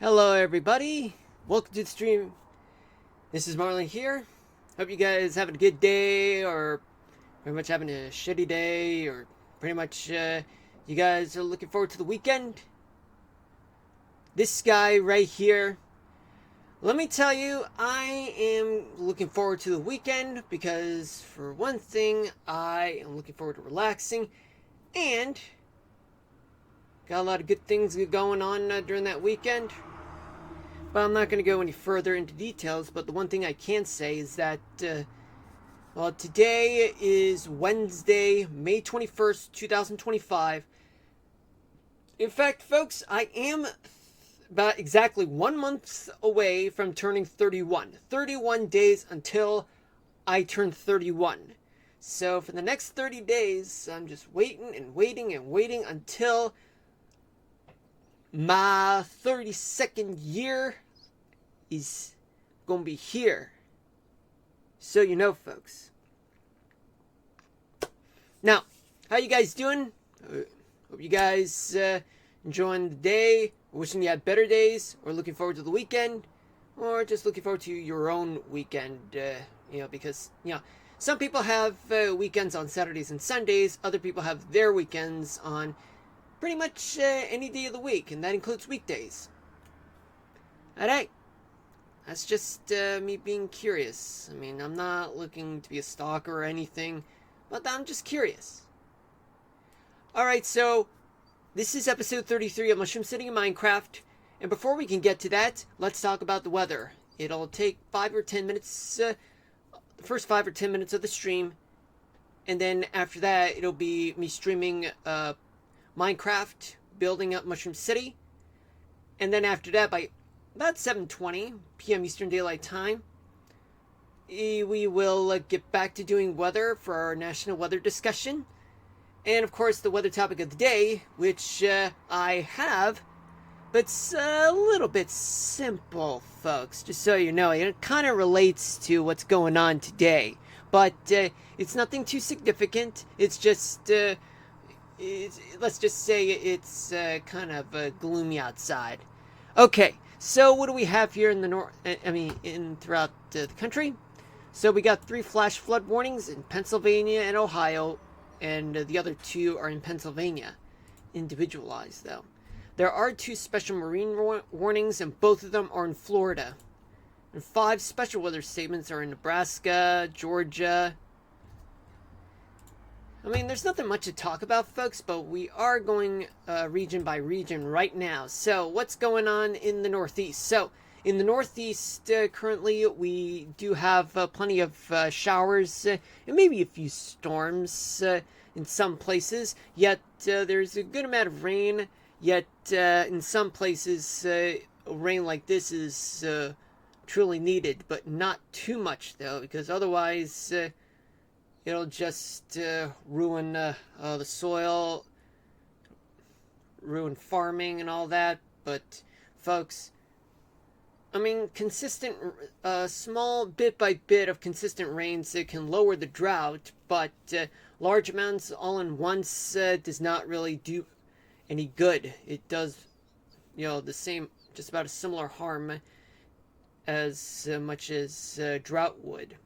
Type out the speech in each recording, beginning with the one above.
Hello, everybody. Welcome to the stream. This is Marlon here. Hope you guys having a good day, or pretty much having a shitty day, or pretty much you guys are looking forward to the weekend. This guy right here. Let me tell you, I am looking forward to the weekend because, for one thing, I am looking forward to relaxing, and got a lot of good things going on during that weekend. But I'm not going to go any further into details, but the one thing I can say is that, today is Wednesday, May 21st, 2025. In fact, folks, I am about exactly 1 month away from turning 31. 31 days until I turn 31. So for the next 30 days, I'm just waiting and waiting and waiting until my 32nd year is gonna be here. So you know, folks. Now, how you guys doing? Hope you guys enjoying the day, wishing you had better days, or looking forward to the weekend, or just looking forward to your own weekend. Because some people have weekends on Saturdays and Sundays. Other people have their weekends on pretty much any day of the week, and that includes weekdays. Alright, that's just me being curious. I mean, I'm not looking to be a stalker or anything, but I'm just curious. Alright, so this is episode 33 of Mushroom City in Minecraft, and before we can get to that, let's talk about the weather. It'll take 5 or 10 minutes, the first 5 or 10 minutes of the stream, and then after that, it'll be me streaming Minecraft, building up Mushroom City, and then after that, by about 7:20 p.m. Eastern Daylight Time, we will get back to doing weather for our national weather discussion, and of course the weather topic of the day, which I have, but it's a little bit simple, folks, just so you know. It kind of relates to what's going on today, but it's nothing too significant. It's just let's just say it's kind of gloomy outside. Okay, so what do we have here in the north? Throughout the country. So we got 3 flash flood warnings in Pennsylvania and Ohio, and the other 2 are in Pennsylvania, individualized though. There are 2 special marine warnings, and both of them are in Florida. And 5 special weather statements are in Nebraska, Georgia. I mean, there's nothing much to talk about, folks, but we are going region by region right now. So, what's going on in the Northeast? So, in the Northeast, currently, we do have plenty of showers and maybe a few storms in some places. Yet, there's a good amount of rain. Yet, in some places, rain like this is truly needed, but not too much, though, because otherwise it'll just ruin the soil, ruin farming and all that. But, folks, I mean, consistent, small bit by bit of consistent rains can lower the drought, but large amounts all in once does not really do any good. It does, the same, just about a similar harm as much as drought would.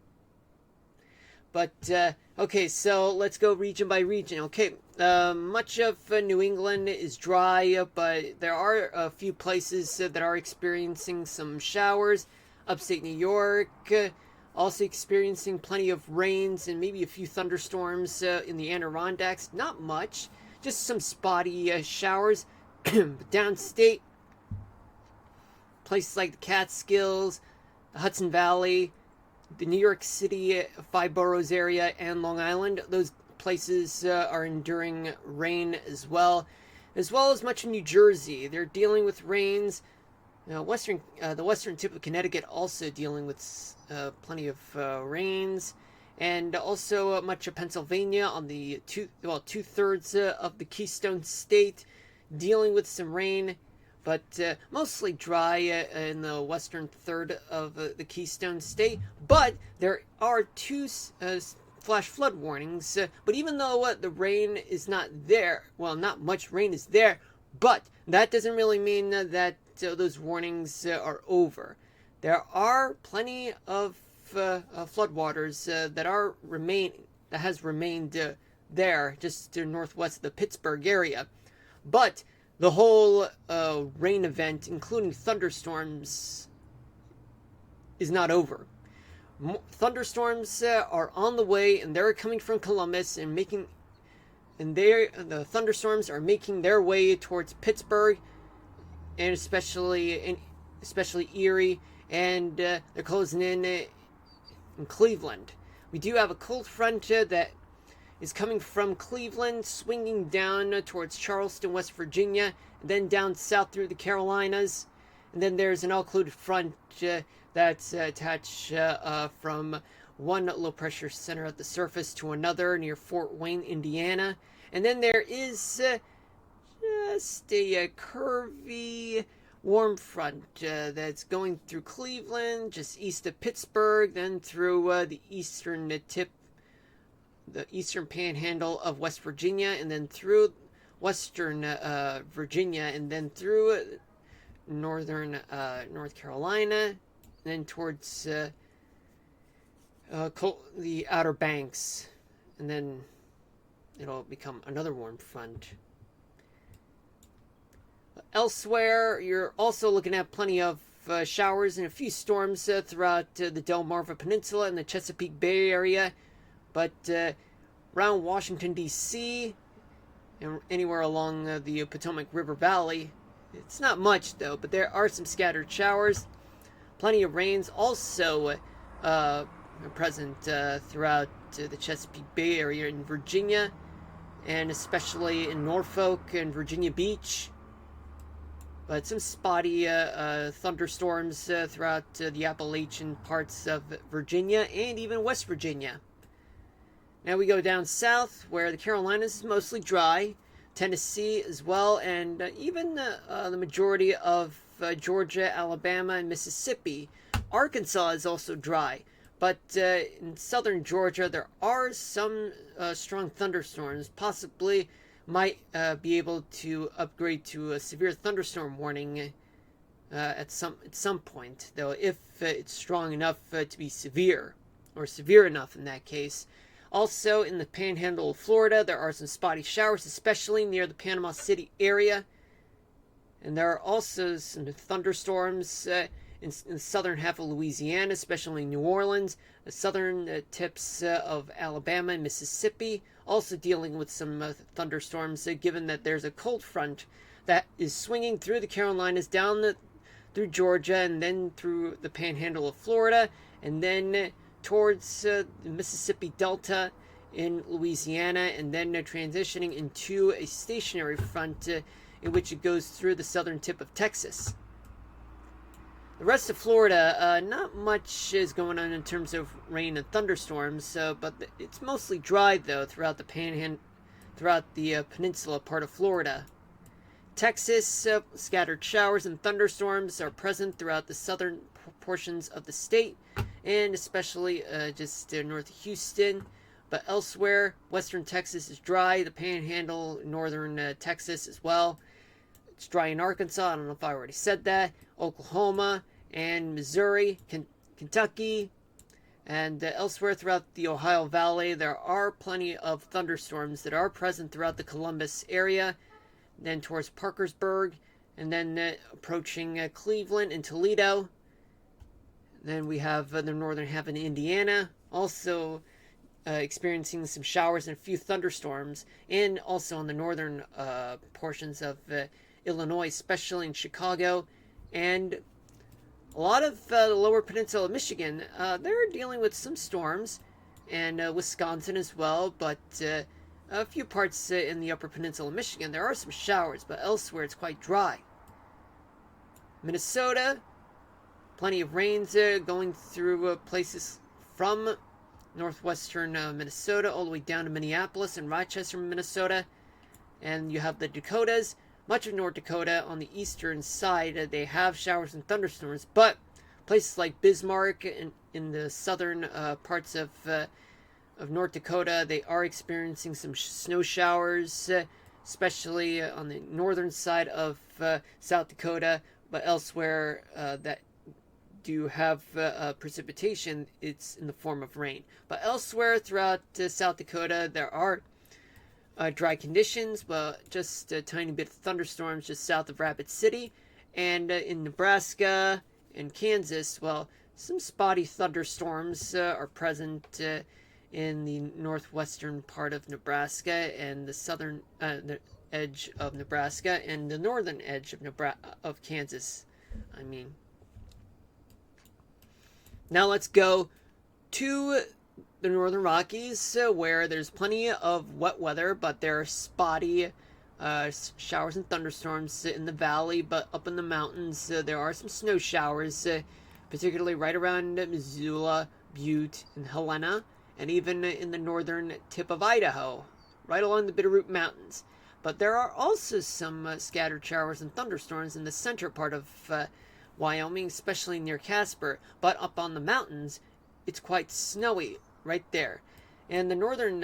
But, okay, so let's go region by region. Okay, much of New England is dry, but there are a few places that are experiencing some showers. Upstate New York, also experiencing plenty of rains and maybe a few thunderstorms in the Adirondacks. Not much, just some spotty showers. Downstate, places like the Catskills, the Hudson Valley, the New York City, 5 boroughs area, and Long Island, those places are enduring rain as well as much in New Jersey. They're dealing with rains. The western tip of Connecticut also dealing with plenty of rains, and also much of Pennsylvania on the 2/3 of the Keystone State dealing with some rain, but mostly dry in the western third of the Keystone State. But there are 2 flash flood warnings. But even though the rain is not there, well, not much rain is there, but that doesn't really mean that those warnings are over. There are plenty of floodwaters that has remained there, just to northwest of the Pittsburgh area. But the whole rain event, including thunderstorms, is not over. Thunderstorms are on the way, and they're coming from Columbus the thunderstorms are making their way towards Pittsburgh, and especially Erie, and they're closing in Cleveland. We do have a cold front that is coming from Cleveland, swinging down towards Charleston, West Virginia, and then down south through the Carolinas. And then there's an all-included front that's attached from one low pressure center at the surface to another near Fort Wayne, Indiana. And then there is just a curvy warm front that's going through Cleveland, just east of Pittsburgh, then through the eastern panhandle of West Virginia, and then through western Virginia, and then through northern North Carolina, and then towards the Outer Banks, and then it'll become another warm front. Elsewhere, you're also looking at plenty of showers and a few storms throughout the Delmarva Peninsula and the Chesapeake Bay area, but around Washington, D.C., and anywhere along the Potomac River Valley, it's not much though, but there are some scattered showers. Plenty of rains also present throughout the Chesapeake Bay area in Virginia, and especially in Norfolk and Virginia Beach. But some spotty thunderstorms throughout the Appalachian parts of Virginia and even West Virginia. Now we go down south, where the Carolinas is mostly dry, Tennessee as well, and even the majority of Georgia, Alabama, and Mississippi. Arkansas is also dry, but in southern Georgia there are some strong thunderstorms. Possibly might be able to upgrade to a severe thunderstorm warning at some point, though, if it's strong enough to be severe, or severe enough in that case. Also, in the panhandle of Florida, there are some spotty showers, especially near the Panama City area. And there are also some thunderstorms in the southern half of Louisiana, especially New Orleans, the southern tips of Alabama and Mississippi, also dealing with some thunderstorms, given that there's a cold front that is swinging through the Carolinas, down through Georgia, and then through the panhandle of Florida, and then towards the Mississippi Delta in Louisiana, and then transitioning into a stationary front in which it goes through the southern tip of Texas. The rest of Florida, not much is going on in terms of rain and thunderstorms, but it's mostly dry though throughout the peninsula part of Florida. Texas, scattered showers and thunderstorms are present throughout the southern portions of the state, and especially just north of Houston. But elsewhere, western Texas is dry, the panhandle, northern Texas as well. It's dry in Arkansas, I don't know if I already said that, Oklahoma, and Missouri, Kentucky, and elsewhere throughout the Ohio Valley. There are plenty of thunderstorms that are present throughout the Columbus area, then towards Parkersburg, and then approaching Cleveland and Toledo. Then we have the northern half of Indiana, also experiencing some showers and a few thunderstorms, and also on the northern portions of Illinois, especially in Chicago, and a lot of the lower peninsula of Michigan. They're dealing with some storms, and Wisconsin as well, but a few parts in the upper peninsula of Michigan, there are some showers, but elsewhere it's quite dry. Minnesota, plenty of rains going through places from northwestern Minnesota all the way down to Minneapolis and Rochester, Minnesota. And you have the Dakotas. Much of North Dakota on the eastern side, they have showers and thunderstorms, but places like Bismarck in the southern parts of North Dakota, they are experiencing some snow showers, especially on the northern side of South Dakota, but elsewhere that do have precipitation, it's in the form of rain. But elsewhere throughout South Dakota, there are dry conditions, but just a tiny bit of thunderstorms just south of Rapid City. And in Nebraska and Kansas, well, some spotty thunderstorms are present in the northwestern part of Nebraska and the southern edge of Nebraska and the northern edge of Kansas. I mean, now let's go to the Northern Rockies, where there's plenty of wet weather, but there are spotty showers and thunderstorms in the valley. But up in the mountains, there are some snow showers, particularly right around Missoula, Butte, and Helena, and even in the northern tip of Idaho, right along the Bitterroot Mountains. But there are also some scattered showers and thunderstorms in the center part of Wyoming, especially near Casper. But up on the mountains, it's quite snowy right there. And the northern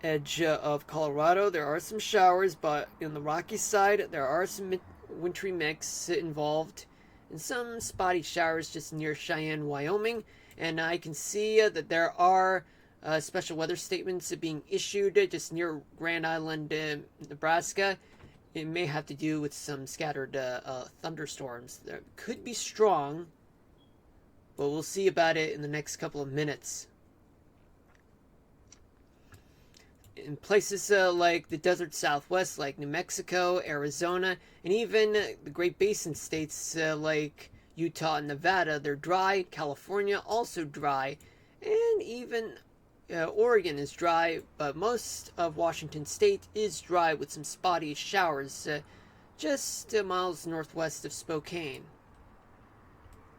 edge of Colorado, there are some showers, but in the Rocky side, there are some wintry mix involved, and some spotty showers just near Cheyenne, Wyoming. And I can see that there are special weather statements being issued just near Grand Island, Nebraska. It may have to do with some scattered thunderstorms that could be strong, but we'll see about it in the next couple of minutes. In places like the desert Southwest, like New Mexico, Arizona, and even the Great Basin states like Utah and Nevada, they're dry. California, also dry. And even Oregon is dry, but most of Washington State is dry with some spotty showers just miles northwest of Spokane.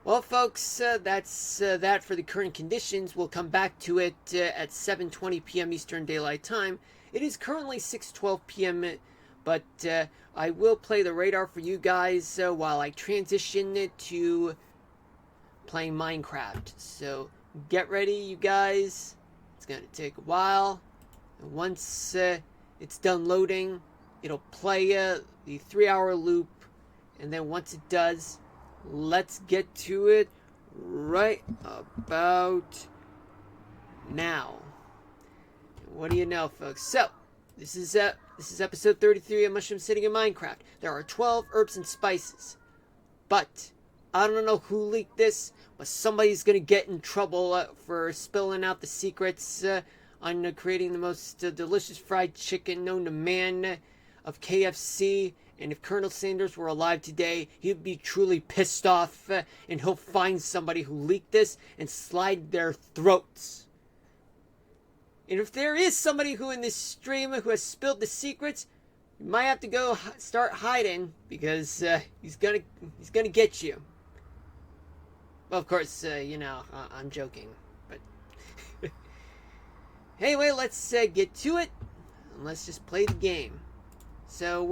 Well, folks, that's that for the current conditions. We'll come back to it at 7:20 p.m. Eastern Daylight Time. It is currently 6:12 p.m., but I will play the radar for you guys while I transition to playing Minecraft. So get ready, you guys. It's going to take a while. And once it's done loading, it'll play the 3-hour loop. And then once it does, let's get to it right about now. What do you know, folks? So, this is episode 33 of Mushroom City in Minecraft. There are 12 herbs and spices. But, I don't know who leaked this, but somebody's going to get in trouble for spilling out the secrets on creating the most delicious fried chicken known to man of KFC. And if Colonel Sanders were alive today, he'd be truly pissed off, and he'll find somebody who leaked this and slide their throats. And if there is somebody who in this stream who has spilled the secrets, you might have to go start hiding, because he's gonna get you. Well, of course, I'm joking, but anyway, let's get to it, and let's just play the game. So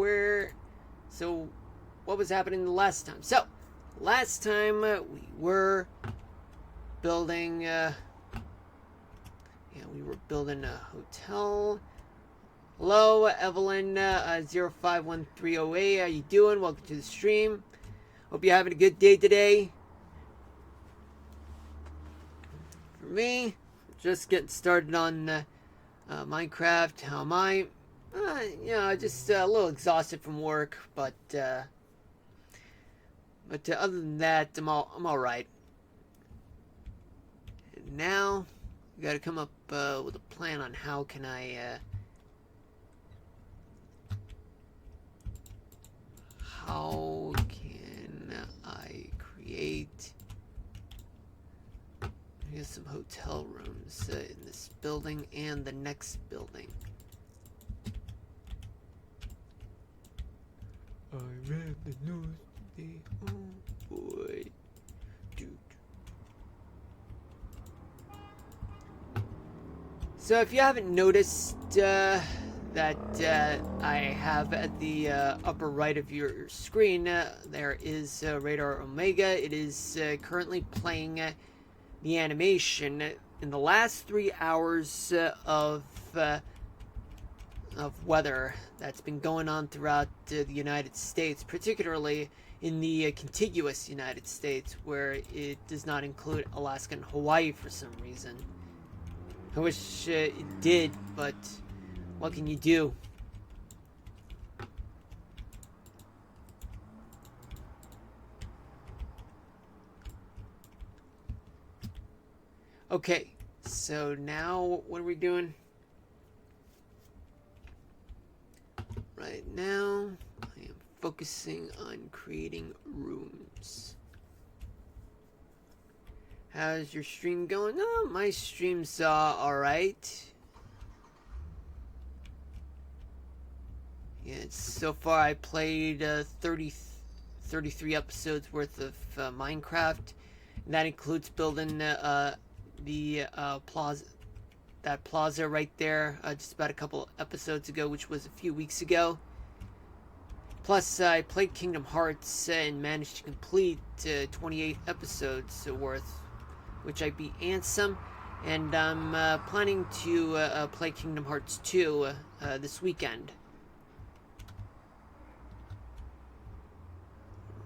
what was happening the last time? So, last time we were building, we were building a hotel. Hello, Evelyn 051308. How you doing? Welcome to the stream. Hope you're having a good day today. For me, just getting started on Minecraft. How am I? Just a little exhausted from work, but other than that, I'm all right. And now we got to come up with a plan on how can I create some hotel rooms in this building and the next building. I read the news today. Oh boy. Dude. So if you haven't noticed that I have at the upper right of your screen, there is Radar Omega. It is currently playing the animation. In the last 3 hours of of weather that's been going on throughout the United States, particularly in the contiguous United States, where it does not include Alaska and Hawaii for some reason. I wish it did, but what can you do? Okay, so now what are we doing? Right now, I am focusing on creating rooms. How's your stream going? Oh, my stream's alright. Yeah, so far I played 33 episodes worth of Minecraft. And that includes building the plaza, that plaza right there, just about a couple episodes ago, which was a few weeks ago. Plus, I played Kingdom Hearts and managed to complete 28 episodes worth, which I beat Ansem, and I'm planning to play Kingdom Hearts 2 this weekend.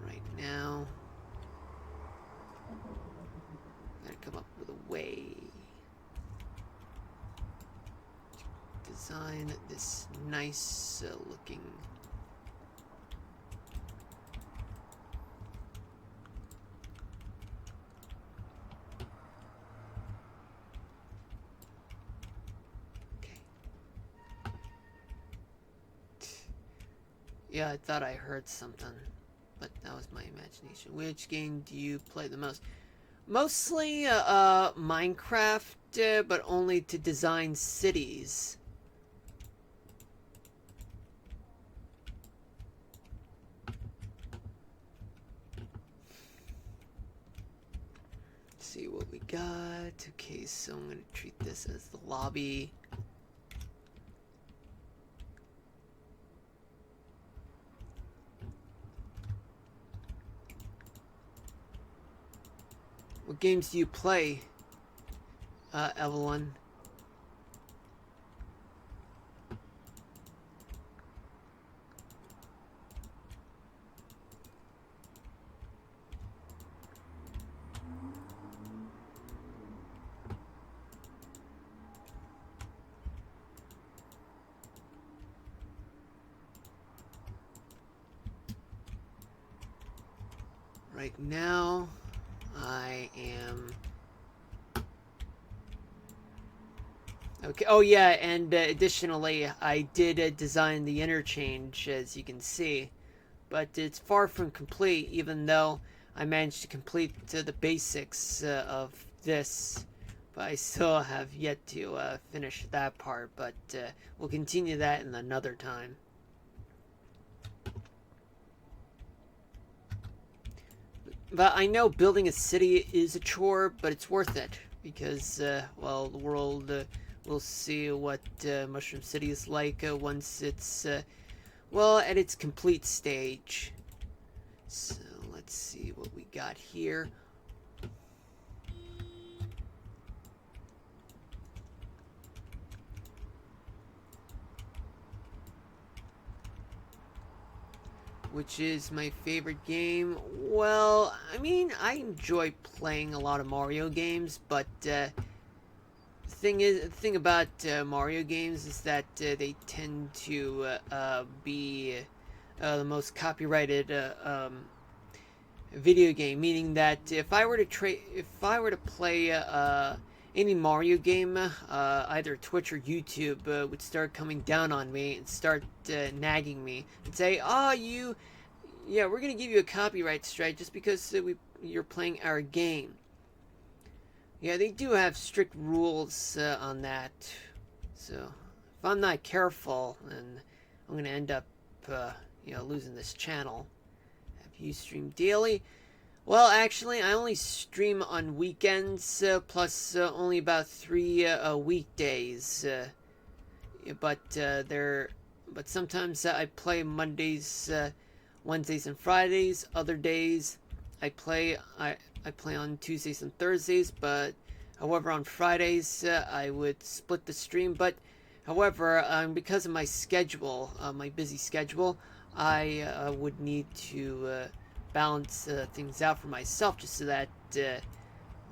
Right now, gotta come up with a way to design this nice looking Yeah, I thought I heard something, but that was my imagination. Which game do you play the most? Mostly Minecraft, but only to design cities. Let's see what we got. Okay, so I'm gonna treat this as the lobby. What games do you play, Evelyn? Right now, I am... Okay, oh yeah, and additionally, I did design the interchange, as you can see. But it's far from complete, even though I managed to complete the basics of this. But I still have yet to finish that part, but we'll continue that in another time. But I know building a city is a chore, but it's worth it. Because, well, the world will see what Mushroom City is like once it's, well, at its complete stage. So, let's see what we got here. Which is my favorite game? Well, I mean, I enjoy playing a lot of Mario games, but the thing about Mario games is that they tend to be the most copyrighted video game. Meaning that if I were to play any Mario game, either Twitch or YouTube would start coming down on me and start nagging me and say, "Oh, yeah, we're gonna give you a copyright strike just because you're playing our game." Yeah, they do have strict rules on that. So if I'm not careful, then I'm gonna end up, losing this channel. Have you stream daily? Well, actually, I only stream on weekends, plus only about 3 weekdays. But sometimes I play Mondays, Wednesdays, and Fridays. Other days, I play on Tuesdays and Thursdays. But however, on Fridays, I would split the stream. But However, because of my schedule, my busy schedule, I would need to balance things out for myself just so that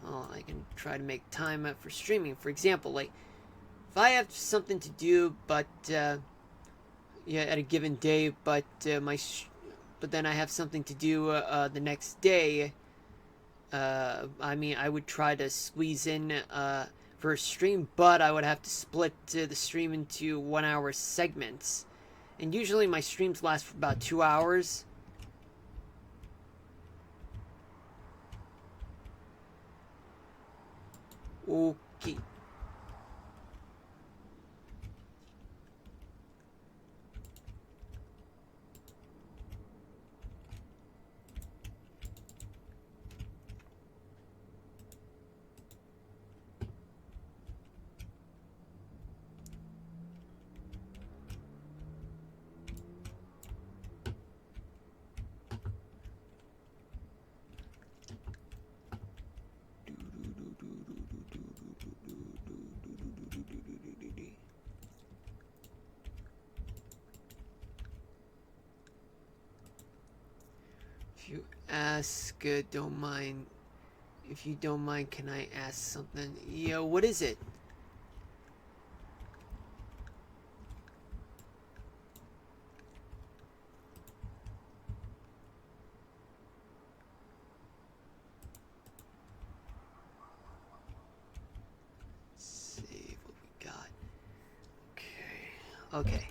well, I can try to make time for streaming. For example, like if I have something to do, but yeah, at a given day, but but then I have something to do the next day. I mean, I would try to squeeze in for a stream, but I would have to split the stream into 1 hour segments. And usually my streams last for about 2 hours. Okay. If you ask, don't mind. If you don't mind, can I ask something? Yo, what is it? Save what we got. Okay. Okay.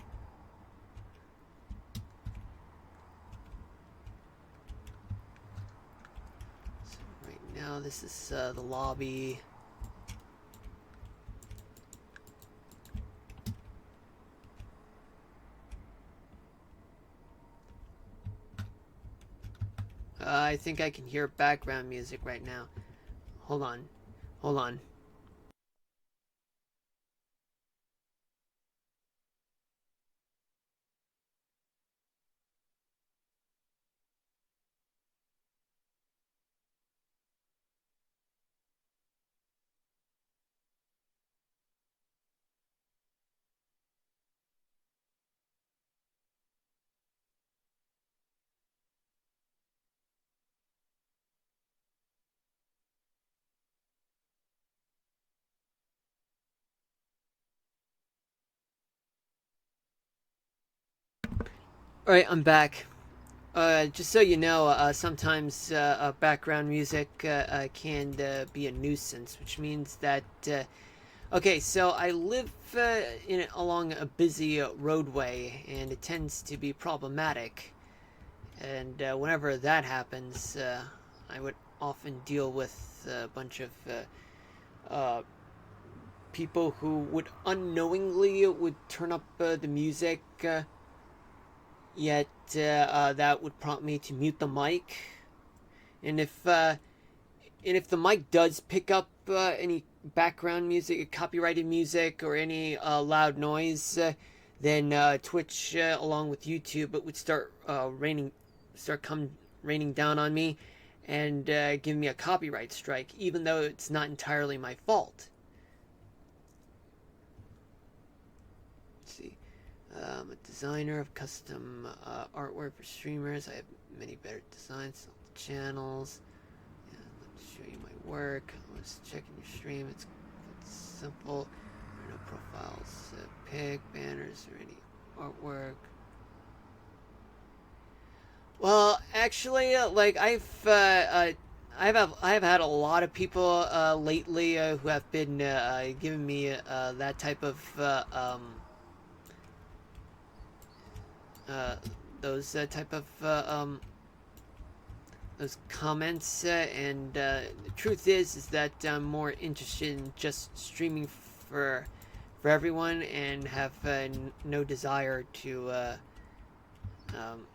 So right now, this is the lobby. I think I can hear background music right now. Hold on. Hold on. Alright, I'm back. Just so you know, sometimes background music can be a nuisance, which means that. Okay, so I live along a busy roadway, and it tends to be problematic. And whenever that happens, I would often deal with a bunch of uh, people who would unknowingly would turn up the music. Yet that would prompt me to mute the mic. And if the mic does pick up any background music, copyrighted music, or any loud noise, then Twitch, along with YouTube, it would start raining down on me, and give me a copyright strike, even though it's not entirely my fault. Let's see. I'm a designer of custom artwork for streamers. I have many better designs on the channels. Yeah, let's show you my work. I was checking your stream. It's simple. There are no profiles, pic, banners, or any artwork. Well, actually, like I've had a lot of people lately who have been giving me that type of uh, those type of those comments, and the truth is that I'm more interested in just streaming for everyone, and have no desire to um,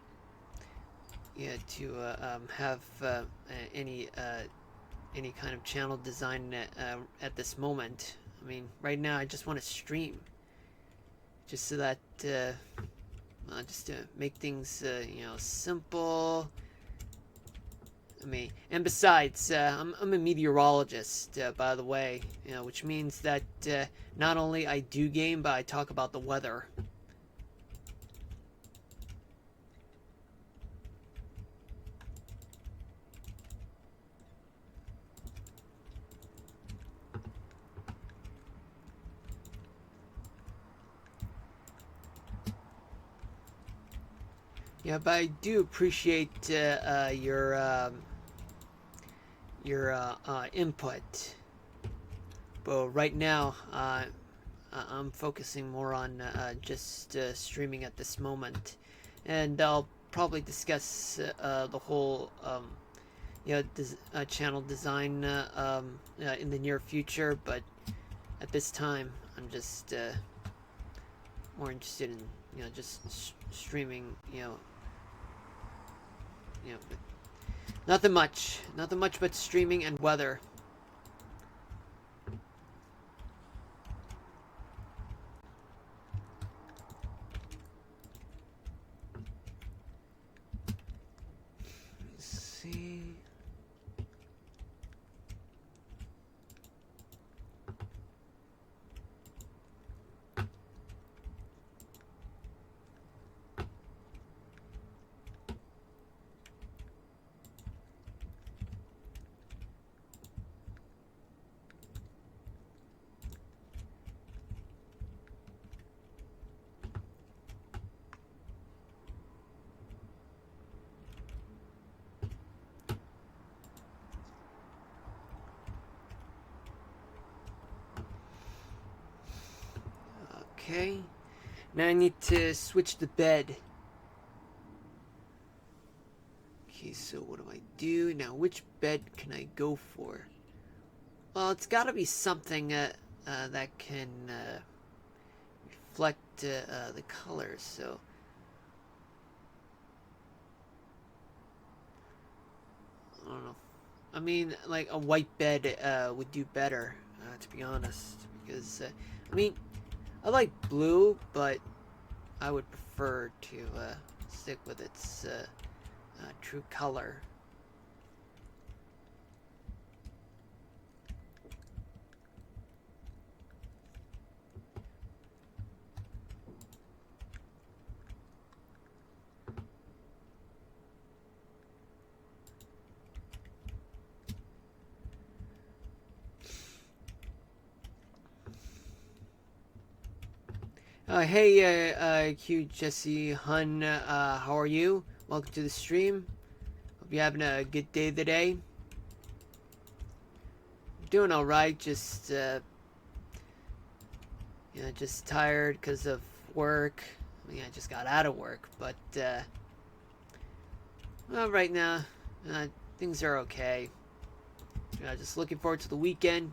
yeah, to have any kind of channel design at this moment. I mean, right now I just want to stream, just so that just to make things simple, me. And besides, I'm a meteorologist, by the way, which means that not only I do game, but I talk about the weather. Yeah, but I do appreciate your input. But right now, I'm focusing more on just streaming at this moment, and I'll probably discuss the whole channel design in the near future. But at this time, I'm just more interested in just streaming. Nothing much, but streaming and weather. Let's see. Okay. Now I need to switch the bed. Okay, so what do I do? Now, which bed can I go for? Well, it's gotta be something that can reflect the colors, so... I don't know. I mean, like, a white bed would do better, to be honest, because, I mean, I like blue, but I would prefer to stick with its true color. Hey, Q Jesse Hun, how are you? Welcome to the stream. Hope you're having a good day today. Doing alright, just, just tired because of work. I mean, I just got out of work, but, well, right now, things are okay. Just looking forward to the weekend.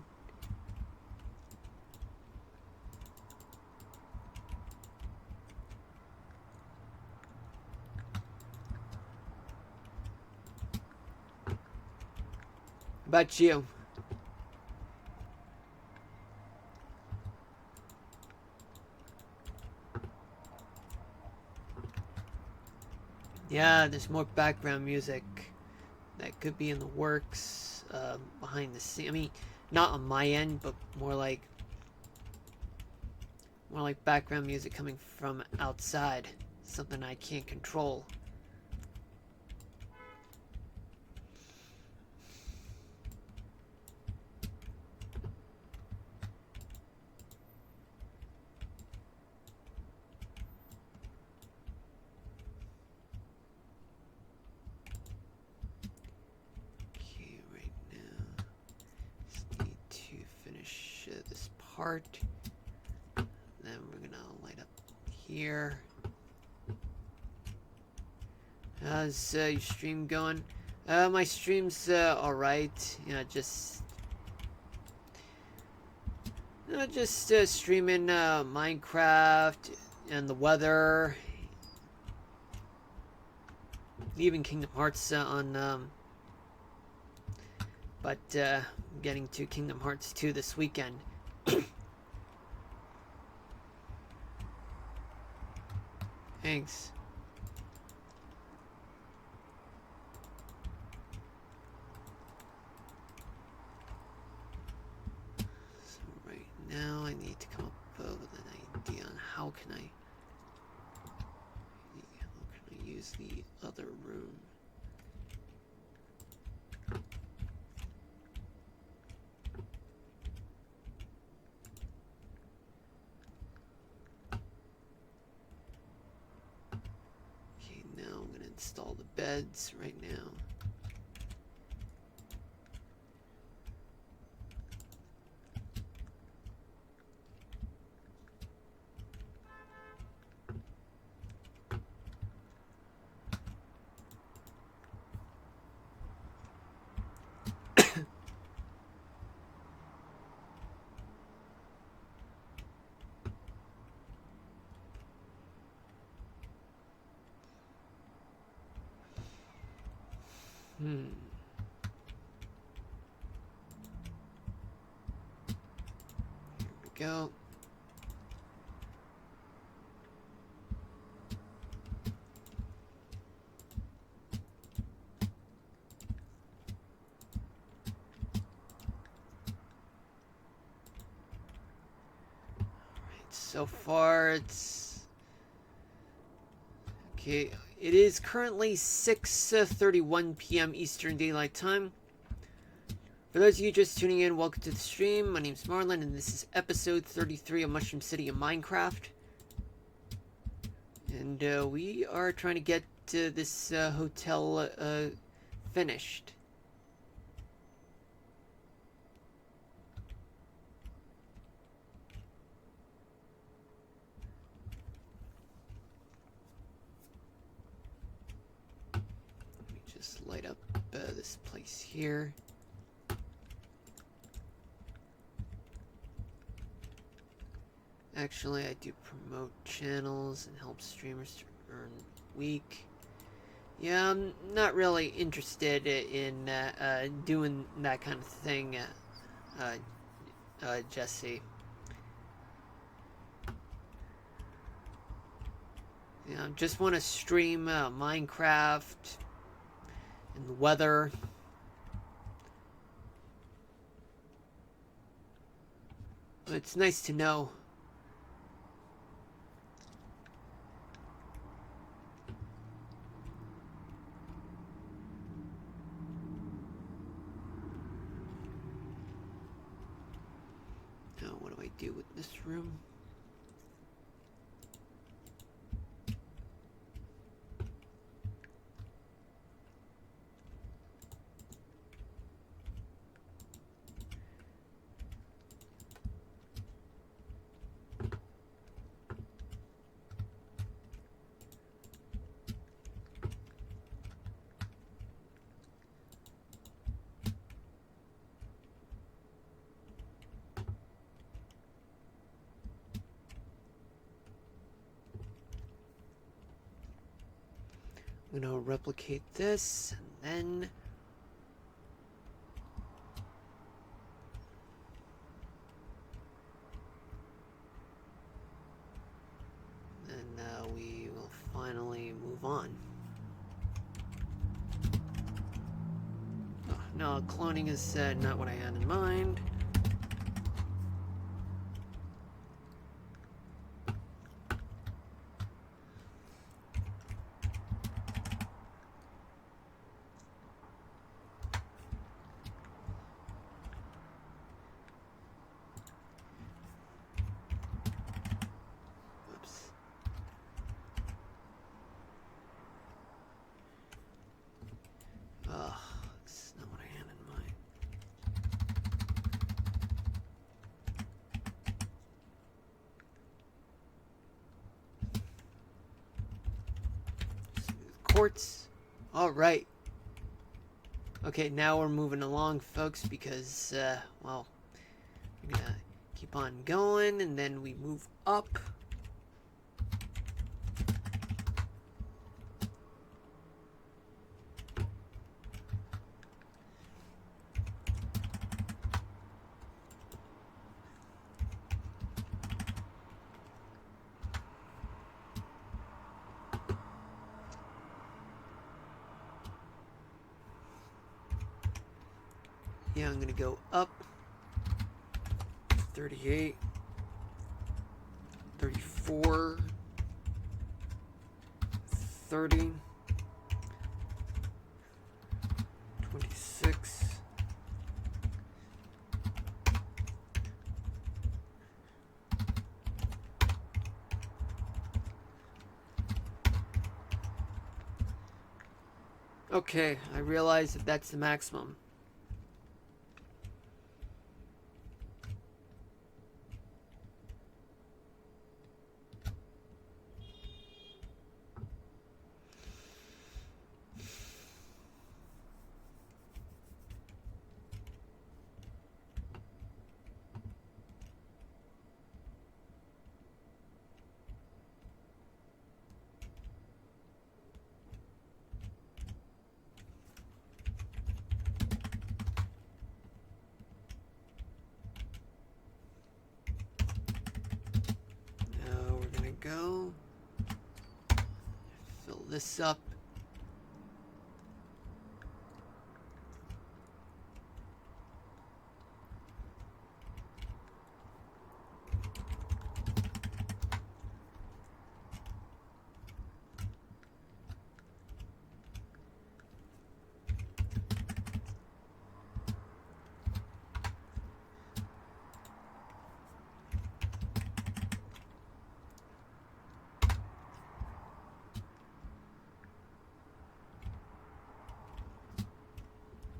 How about you? Yeah, there's more background music that could be in the works behind the scene. I mean, not on my end, but more like background music coming from outside, something I can't control. Okay, right now, just need to finish this part. Then we're gonna light up here. How's your stream going? My stream's alright. Just streaming Minecraft and the weather. Leaving Kingdom Hearts on. But getting to Kingdom Hearts 2 this weekend. Thanks. all the beds right now. Here we go. So far, it's okay. It is currently 6:31 p.m. Eastern Daylight Time. For those of you just tuning in, welcome to the stream. My name's Marlon, and this is episode 33 of Mushroom City of Minecraft. And we are trying to get this hotel finished. Light up this place here. Actually, I do promote channels and help streamers to earn week. Yeah, I'm not really interested in doing that kind of thing, Jesse. Yeah, I just want to stream Minecraft and the weather. It's nice to know. Now, what do I do with this room? I'm gonna replicate this, and then we will finally move on. Oh, no, cloning is not what I had in mind. That's not what I had in mind. Smooth quartz. All right. Okay, now we're moving along, folks, because, well, we're gonna keep on going, and then we move up. Yeah, I'm gonna go up 38, 34, 30, 26, 28, Okay, I realize that that's the maximum. Now we're gonna go fill this up.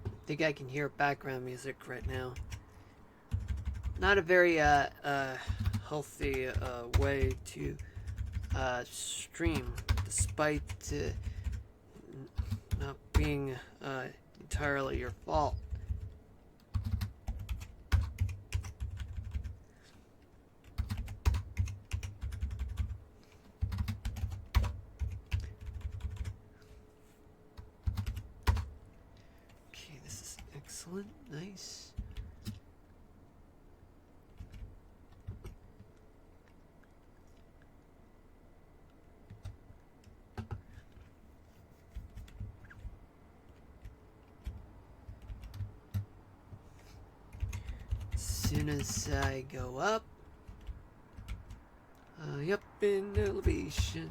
I think I can hear background music right now. Not a very healthy way to stream, despite not being entirely your fault. Okay, this is excellent. Nice. As soon as I go up, up in elevation.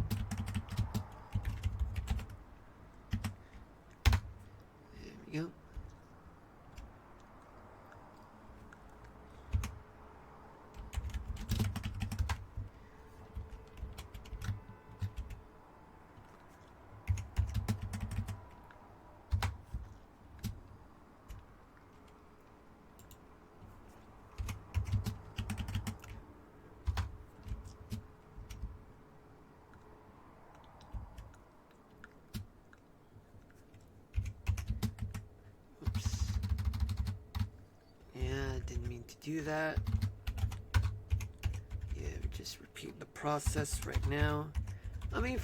There we go. Oops. Yeah, didn't mean to do that. Yeah, we just repeat the process right now. I mean,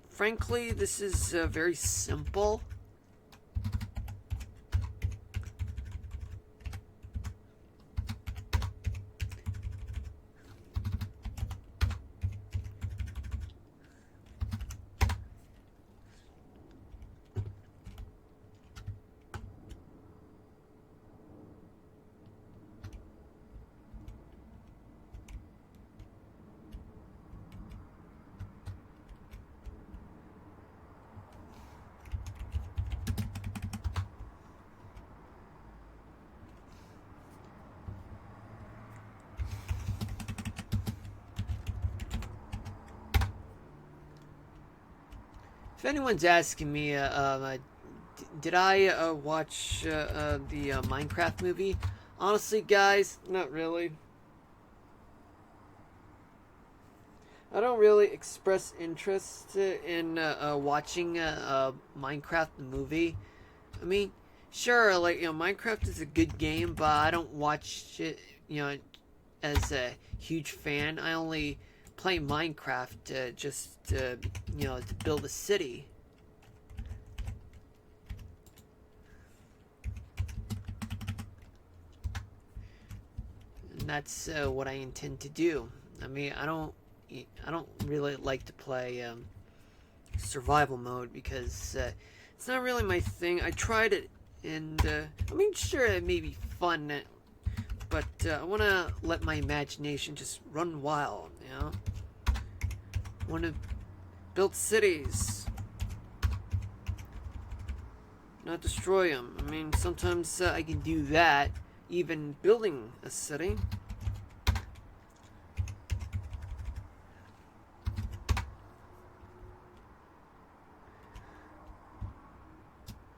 frankly, this is very simple. If anyone's asking me, did I watch the Minecraft movie? Honestly, guys, not really. I don't really express interest in watching Minecraft the movie. I mean, sure, like Minecraft is a good game, but I don't watch it, as a huge fan. I only play Minecraft just to build a city. And that's what I intend to do. I mean, I don't really like to play survival mode because it's not really my thing. I tried it, and I mean, sure, it may be fun, but I want to let my imagination just run wild. Want to build cities, not destroy them. I mean, sometimes I can do that, even building a city.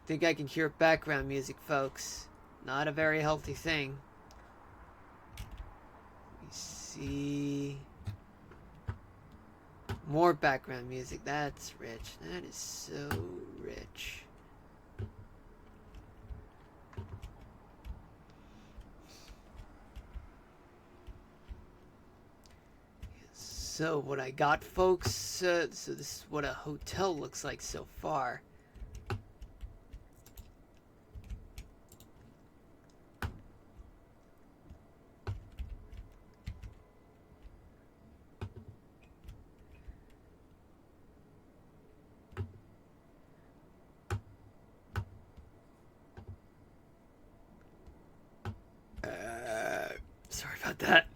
Think I can hear background music, folks. Not a very healthy thing. We see more background music. That's rich. That is so rich. So what I got, folks, so this is what a hotel looks like so far. Sorry about that.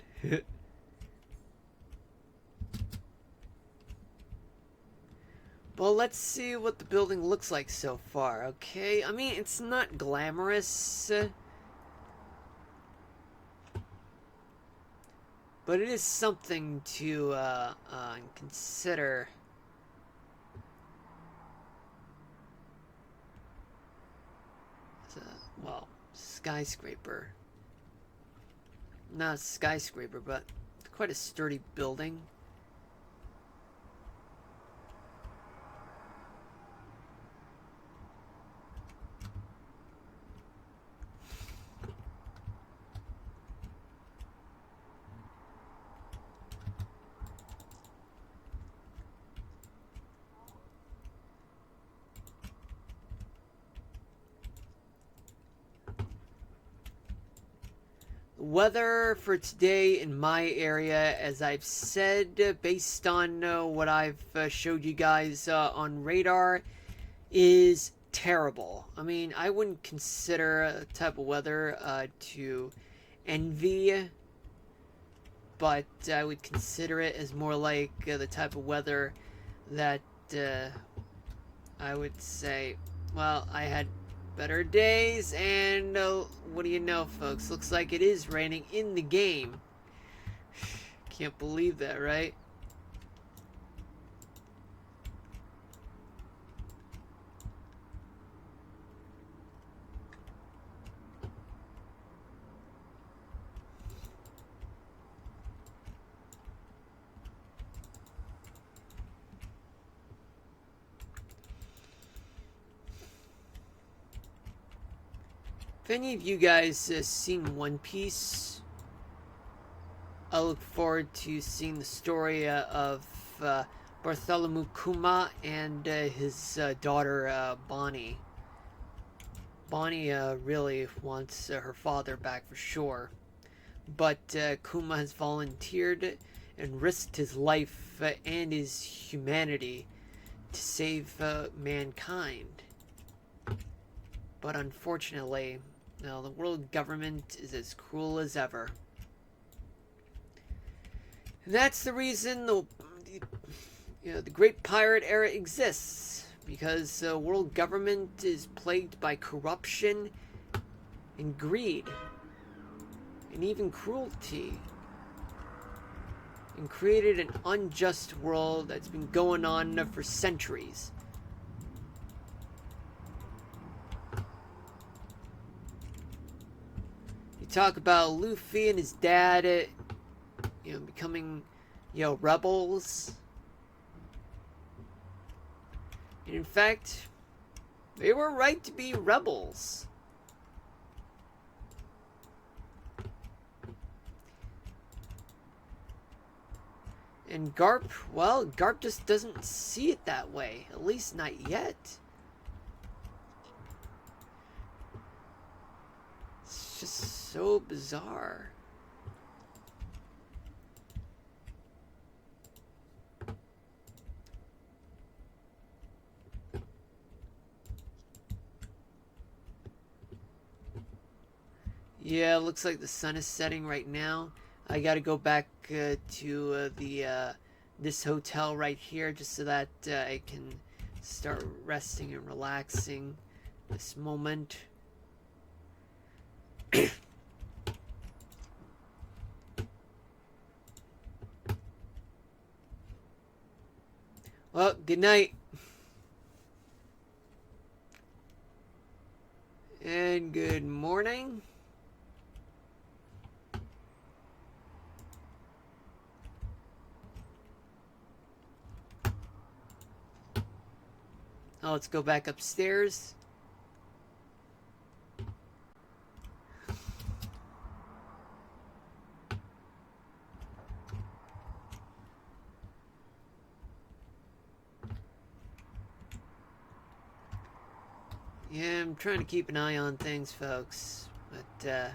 Well, let's see what the building looks like so far, okay? I mean, it's not glamorous, but it is something to consider. It's a, well, skyscraper. Not a skyscraper, but quite a sturdy building. Weather for today in my area, as I've said, based on what I've showed you guys on radar, is terrible. I mean, I wouldn't consider a type of weather to envy, but I would consider it as more like the type of weather that I would say, well, I had better days, and what do you know, folks? Looks like it is raining in the game. Can't believe that, right? If any of you guys seen One Piece, I look forward to seeing the story of Bartholomew Kuma and his daughter Bonnie. Bonnie really wants her father back for sure, but Kuma has volunteered and risked his life and his humanity to save mankind. But unfortunately, now the world government is as cruel as ever. And that's the reason the Great Pirate Era exists, because world government is plagued by corruption and greed and even cruelty, and created an unjust world that's been going on for centuries. You talk about Luffy and his dad, becoming, rebels. And in fact, they were right to be rebels. And Garp, well, Garp just doesn't see it that way. At least not yet. It's just so bizarre. Yeah, it looks like the sun is setting right now. I gotta go back to this hotel right here just so that I can start resting and relaxing this moment. Well, good night. And good morning. Oh, let's go back upstairs. Yeah, I'm trying to keep an eye on things, folks. But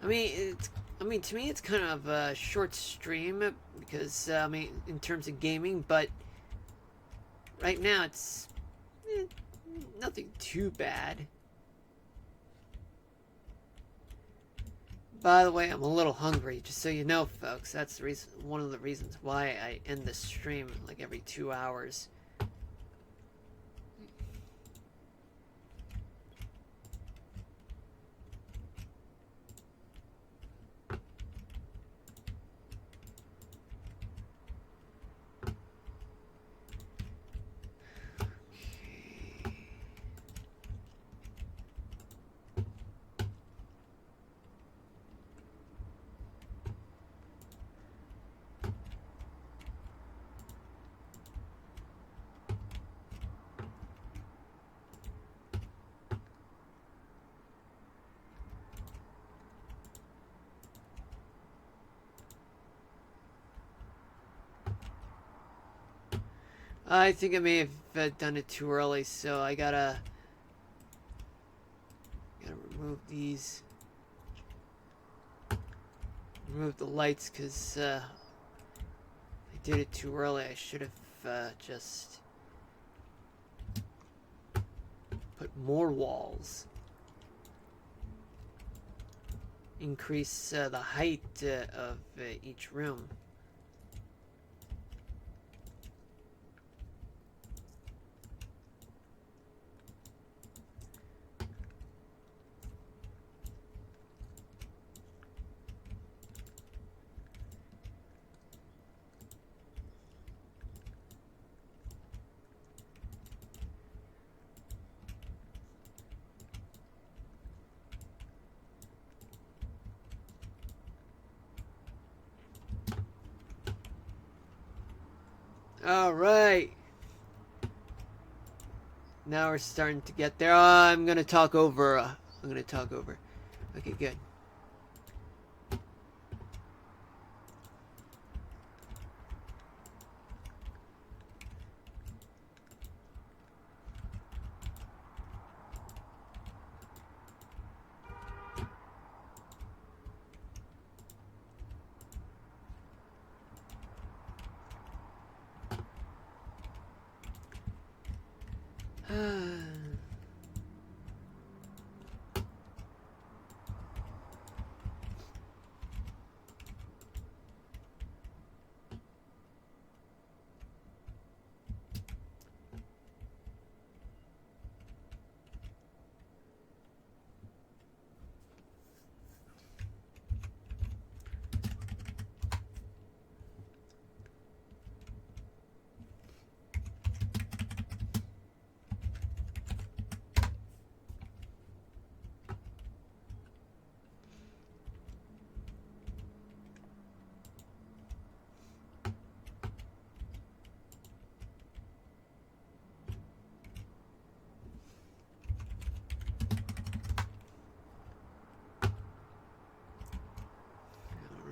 I mean, to me, it's kind of a short stream because in terms of gaming, but right now it's nothing too bad. By the way, I'm a little hungry, just so you know, folks. That's the reason, one of the reasons why I end the stream like every 2 hours. I think I may have done it too early, so I gotta remove these, remove the lights, because I did it too early. I should have just put more walls, increase the height of each room. All right. Now we're starting to get there. I'm gonna talk over. Okay, good.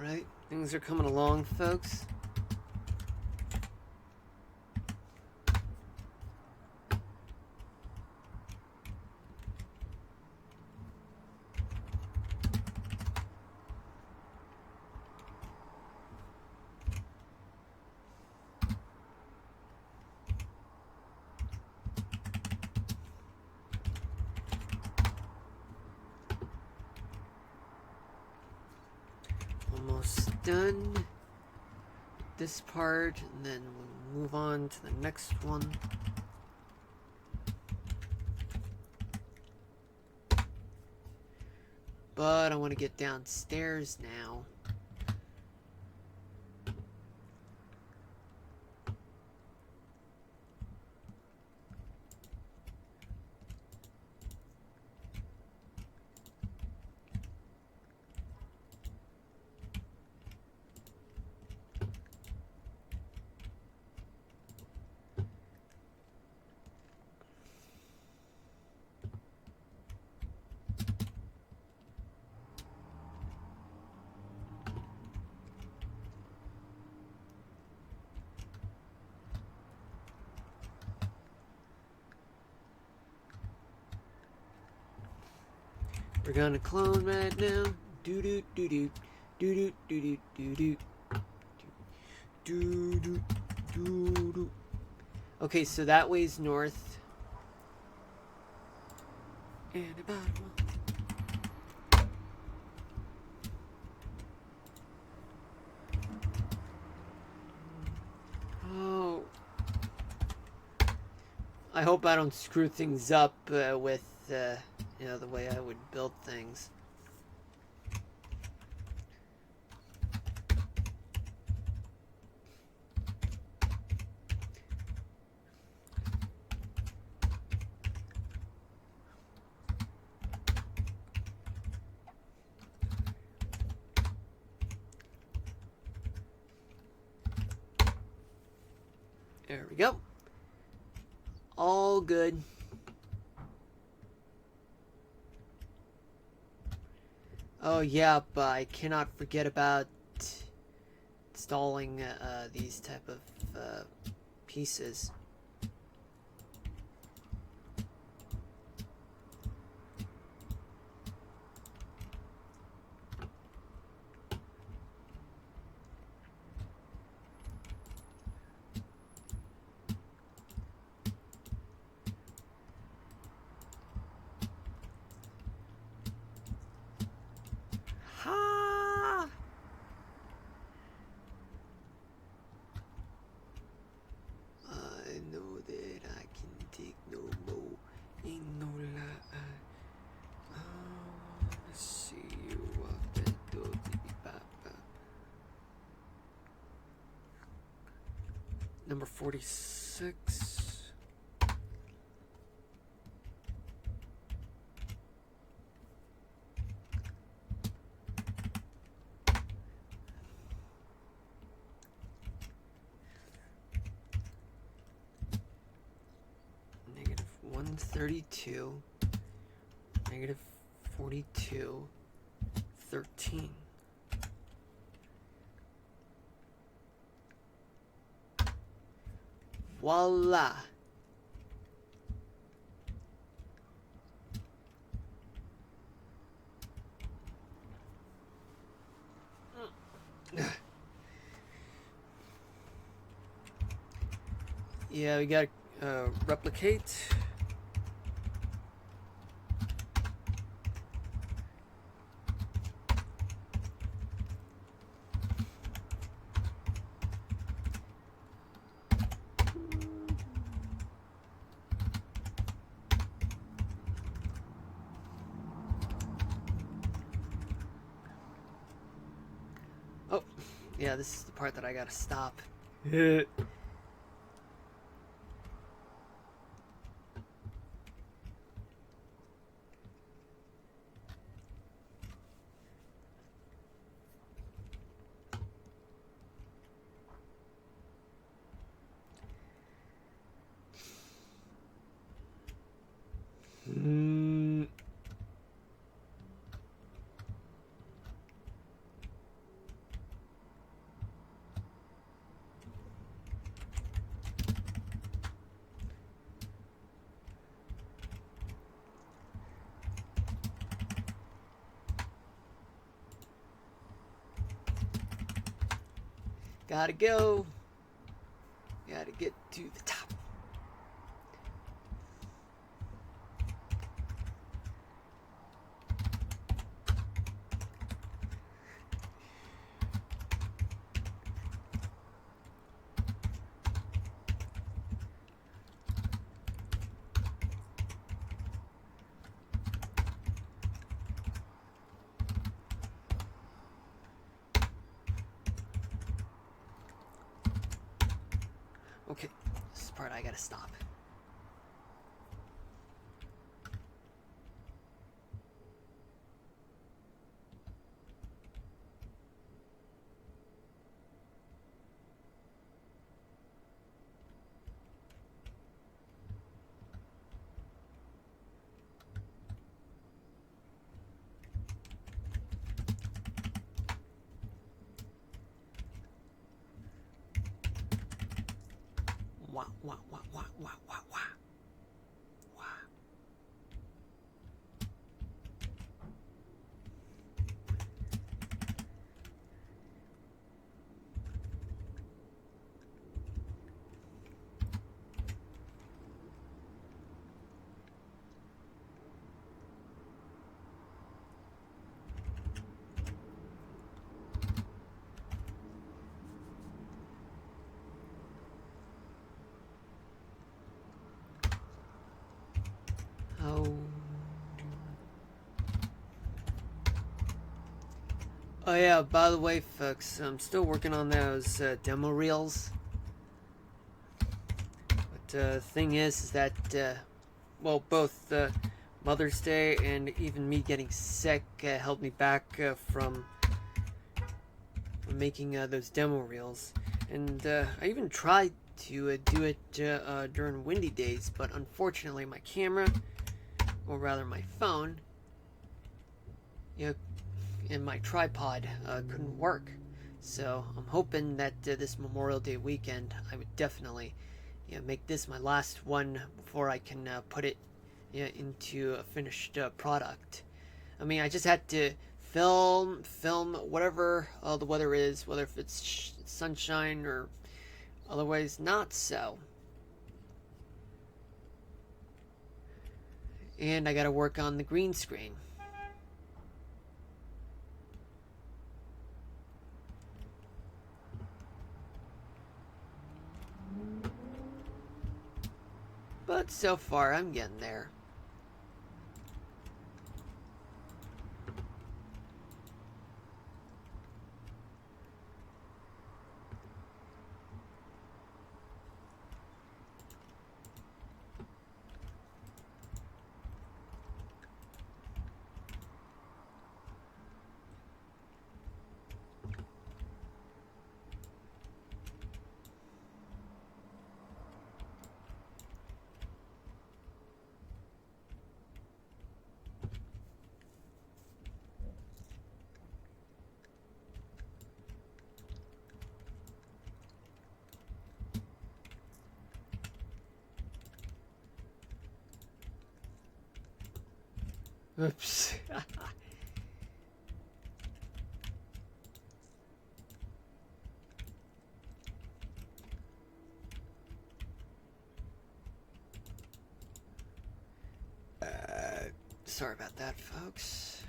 Alright, things are coming along, folks. Almost done this part, and then we'll move on to the next one. But I want to get downstairs now. We're gonna clone right now. Do do do do do do do do do do do do do. Okay, so that way's north. And about oh, I hope I don't screw things up with you know, the way I would build things. There we go. All good. Oh yeah, but I cannot forget about installing these type of pieces. Ha! I know that I can take no more. Ain't no lie. I wanna see you up that door. Number 46. Negative 132. Negative 42. 13. Voila. Yeah, we got replicate. Oh, yeah, this is the part that I gotta stop. Gotta go. Gotta get to the top. Okay, this is the part I gotta stop. Wah, wah, wah, wah, wah, Oh. Oh yeah, by the way, folks, I'm still working on those demo reels. But the thing is that, well, both Mother's Day and even me getting sick held me back from making those demo reels. And I even tried to do it during windy days, but unfortunately my camera, or rather my phone, and my tripod couldn't work. So I'm hoping that this Memorial Day weekend I would definitely make this my last one before I can put it into a finished product. I mean, I just had to film whatever the weather is, whether if it's sunshine or otherwise not so. And I gotta work on the green screen. But so far, I'm getting there. Oops. Sorry about that, folks.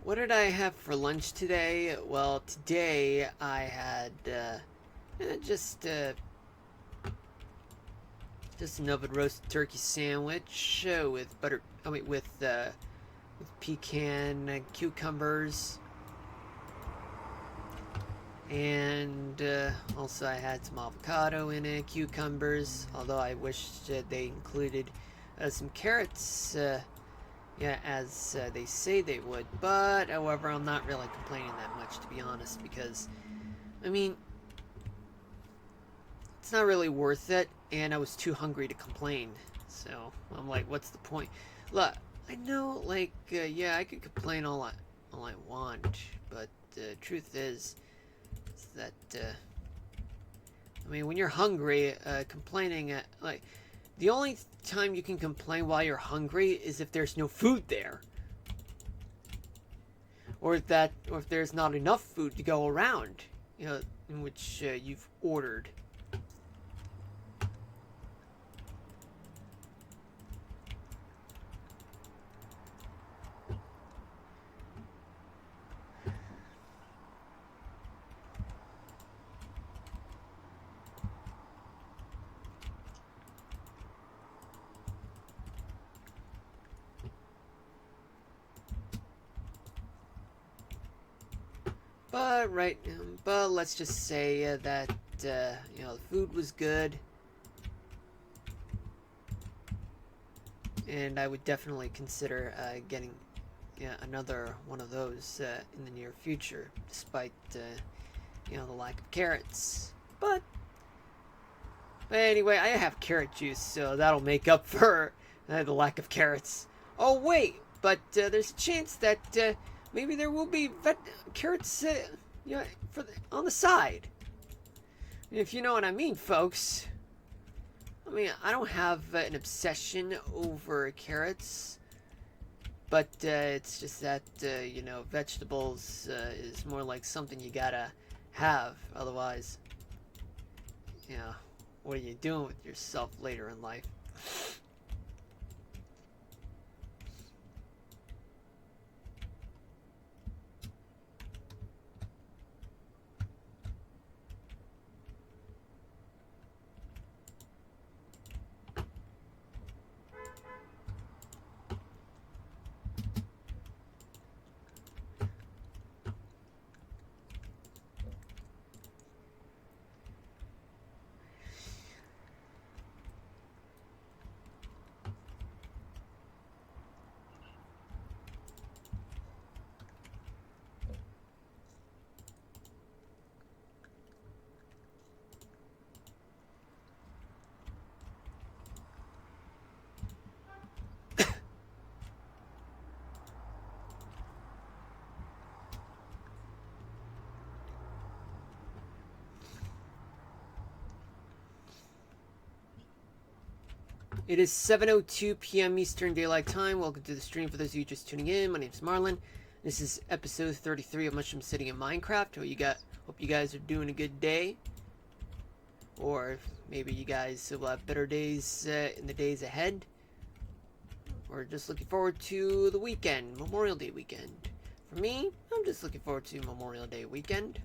What did I have for lunch today? Well, today I had just an oven roasted turkey sandwich with butter. I mean, with pecan cucumbers, and also I had some avocado in it, cucumbers. Although I wish they included some carrots. Yeah, as they say they would. But, however, I'm not really complaining that much, to be honest, because, I mean, it's not really worth it, and I was too hungry to complain. So, I'm like, what's the point? Look, I know, like, yeah, I could complain all I want, but the truth is that, I mean, when you're hungry, complaining, like, the only time you can complain while you're hungry is if there's no food there. Or if there's not enough food to go around, in which you've ordered. But let's just say that the food was good, and I would definitely consider getting another one of those in the near future, despite the lack of carrots. But anyway, I have carrot juice, so that'll make up for the lack of carrots. Oh wait, but there's a chance that maybe there will be carrots, on the side. If you know what I mean, folks. I mean, I don't have an obsession over carrots, but it's just that vegetables is more like something you gotta have. Otherwise, what are you doing with yourself later in life? It is 7:02 p.m. Eastern Daylight Time. Welcome to the stream for those of you just tuning in. My name is Marlon. This is episode 33 of Mushroom City in Minecraft. Hope you guys are doing a good day. Or maybe you guys will have better days in the days ahead. Or just looking forward to the weekend, Memorial Day weekend. For me, I'm just looking forward to Memorial Day weekend.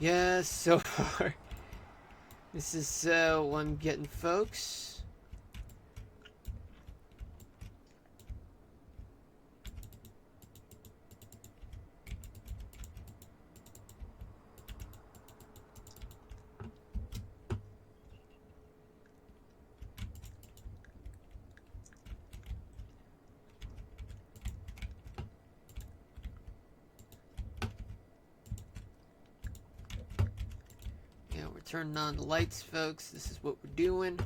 Yeah, so far, this is what I'm getting, folks. Yeah, we're turning on the lights, folks. This is what we're doing.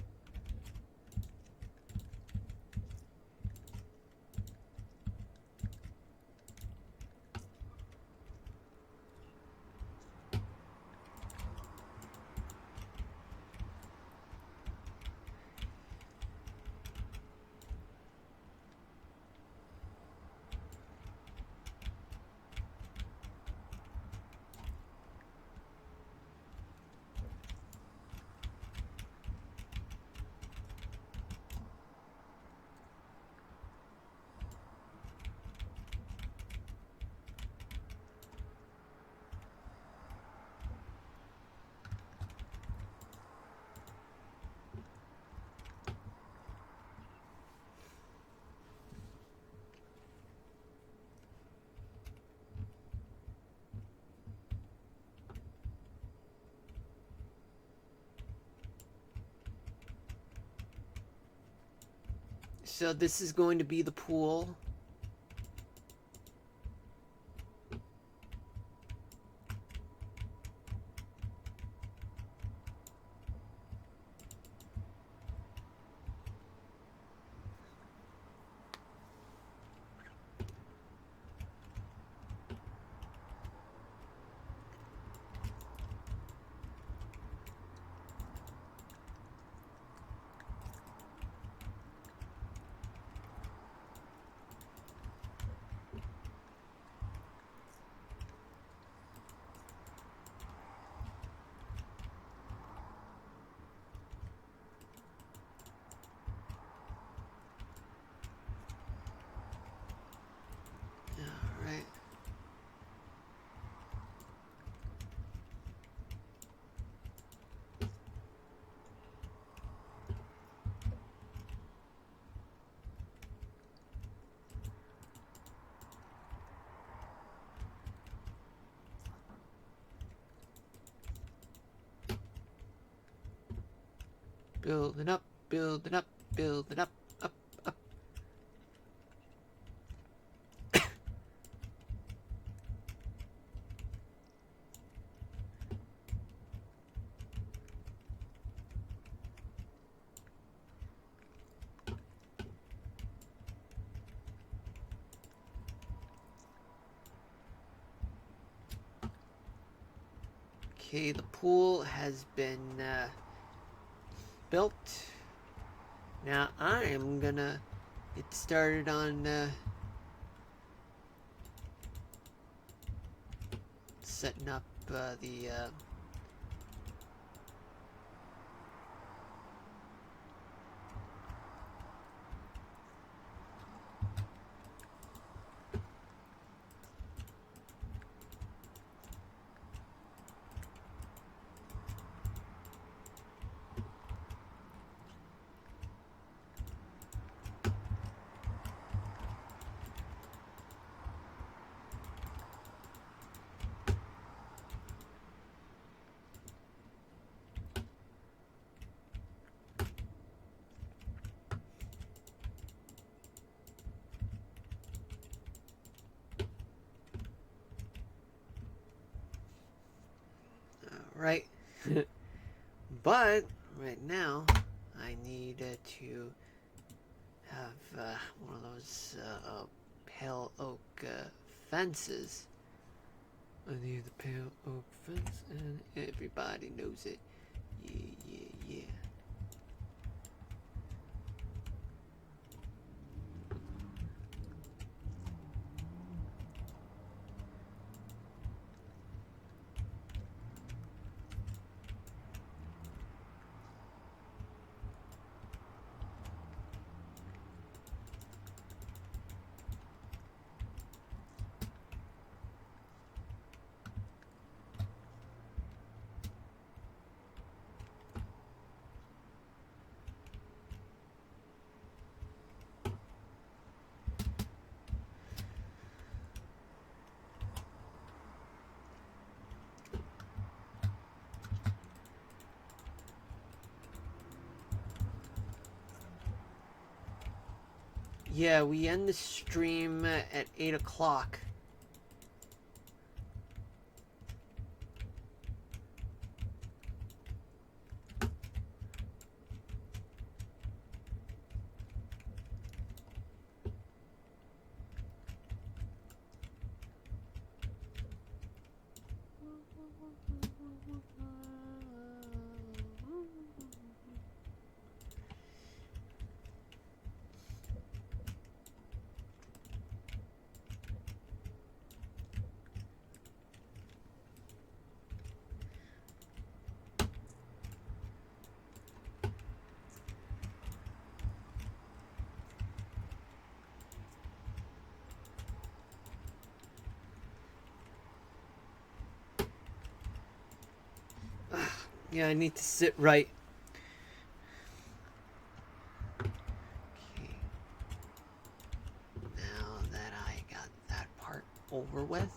So this is going to be the pool. Alright. Building up, building up, building up, up, up. Okay, the pool has been built. Now I am gonna get started on setting up the right? But right now, I need to have one of those pale oak fences. I need the pale oak fence, and everybody knows it. Yeah, yeah, yeah. Yeah, we end the stream at 8 o'clock. Yeah, I need to sit right. Okay. Now that I got that part over with.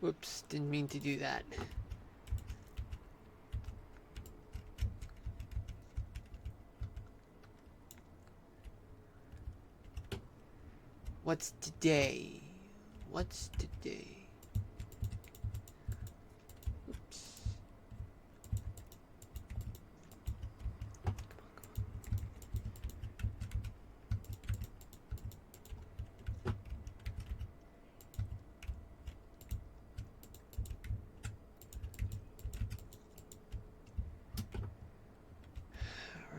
Whoops, didn't mean to do that. What's today? What's today? Oops.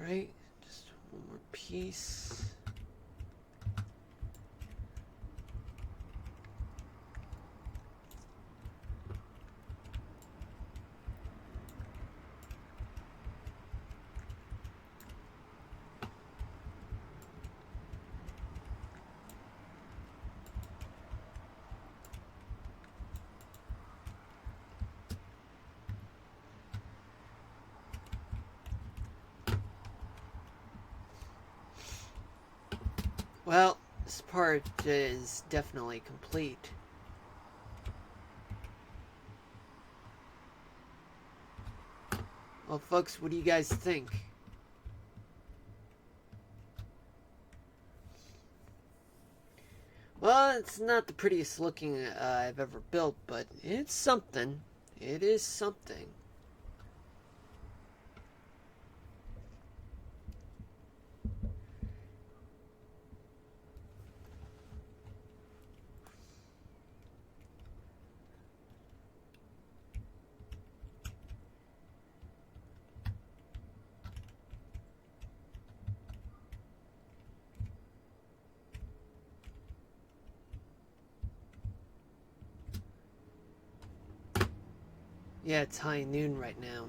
Alright, just one more piece. Well, this part is definitely complete. Well, folks, what do you guys think? Well, it's not the prettiest looking I've ever built, but it's something. It is something. Yeah, it's high noon right now.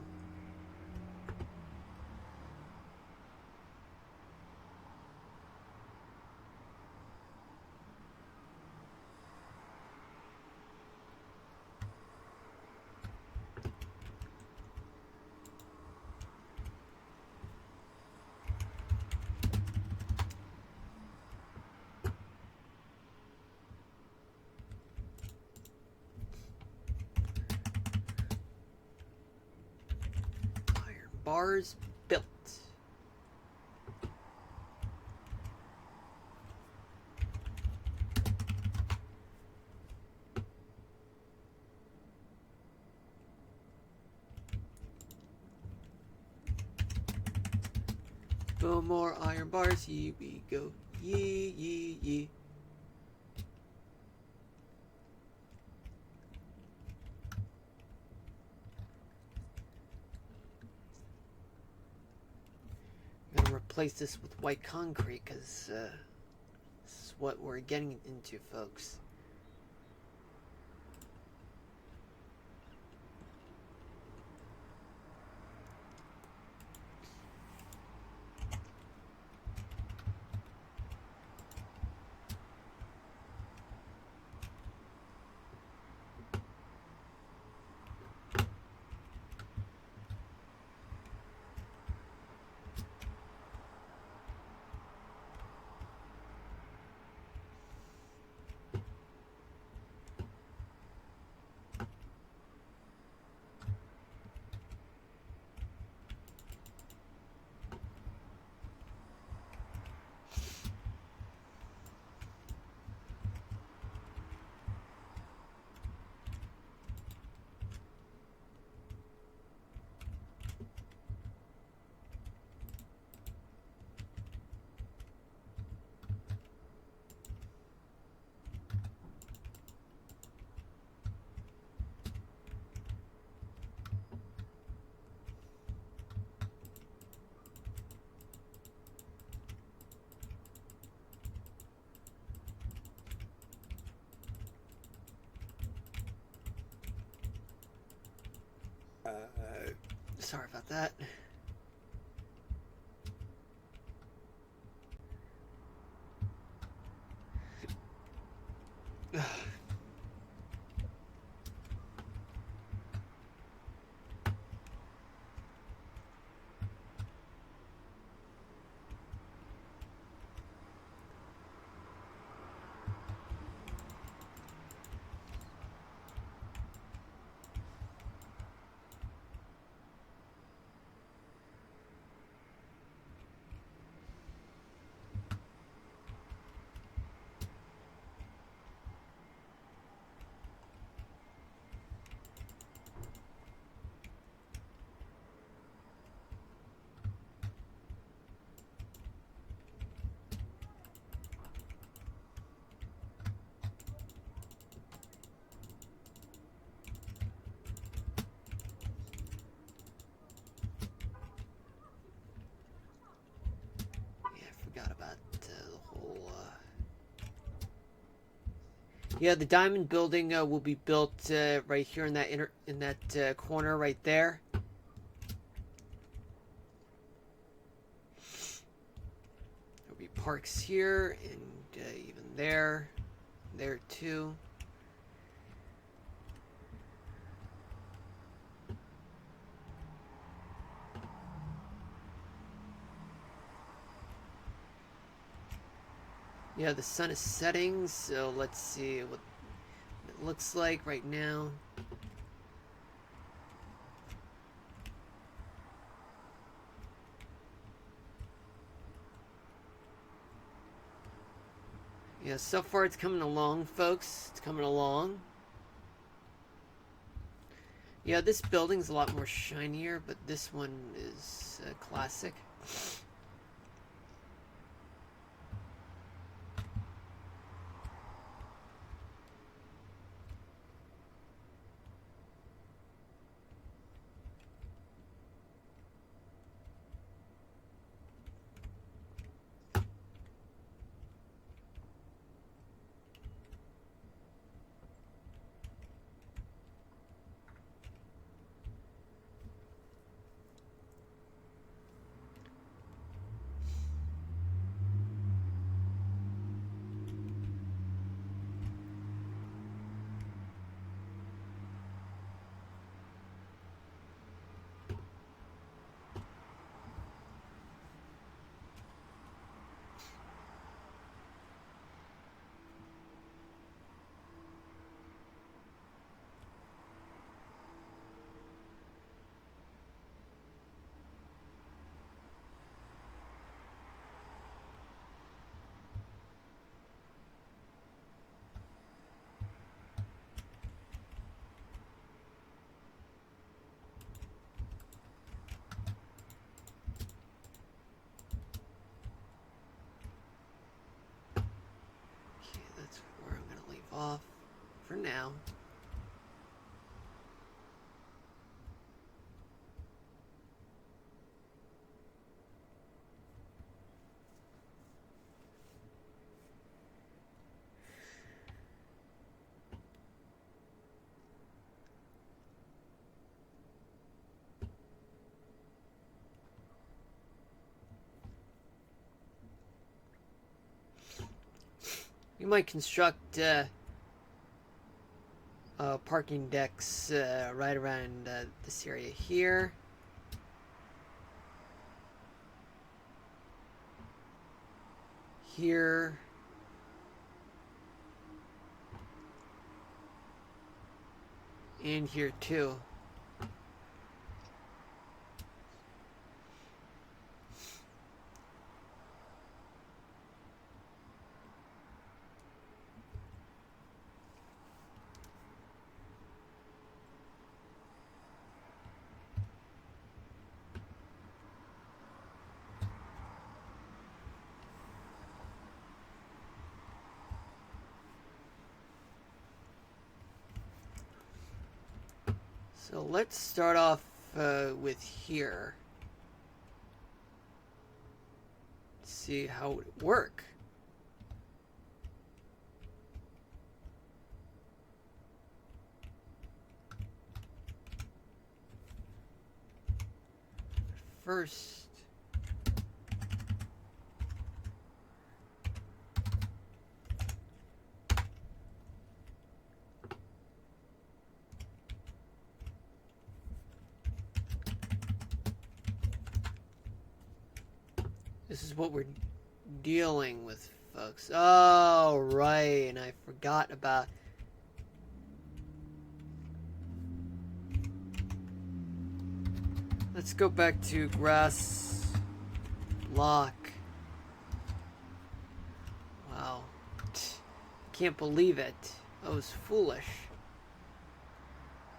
bars built. Build more iron bars, here we go. Yee, yee, yee. I'm gonna replace this with white concrete because this is what we're getting into, folks. Sorry about that. Yeah, the diamond building will be built right here in that corner right there. There'll be parks here and even there too. Yeah, the sun is setting, so let's see what it looks like right now. Yeah, so far it's coming along, folks. It's coming along. Yeah, this building's a lot more shinier, but this one is classic. now. We might construct parking decks right around this area here. Here. And here too. So let's start off with here. See how it would work. First, this is what we're dealing with, folks. Oh, right, and I forgot about... Let's go back to grass block. Wow. Can't believe it. That was foolish.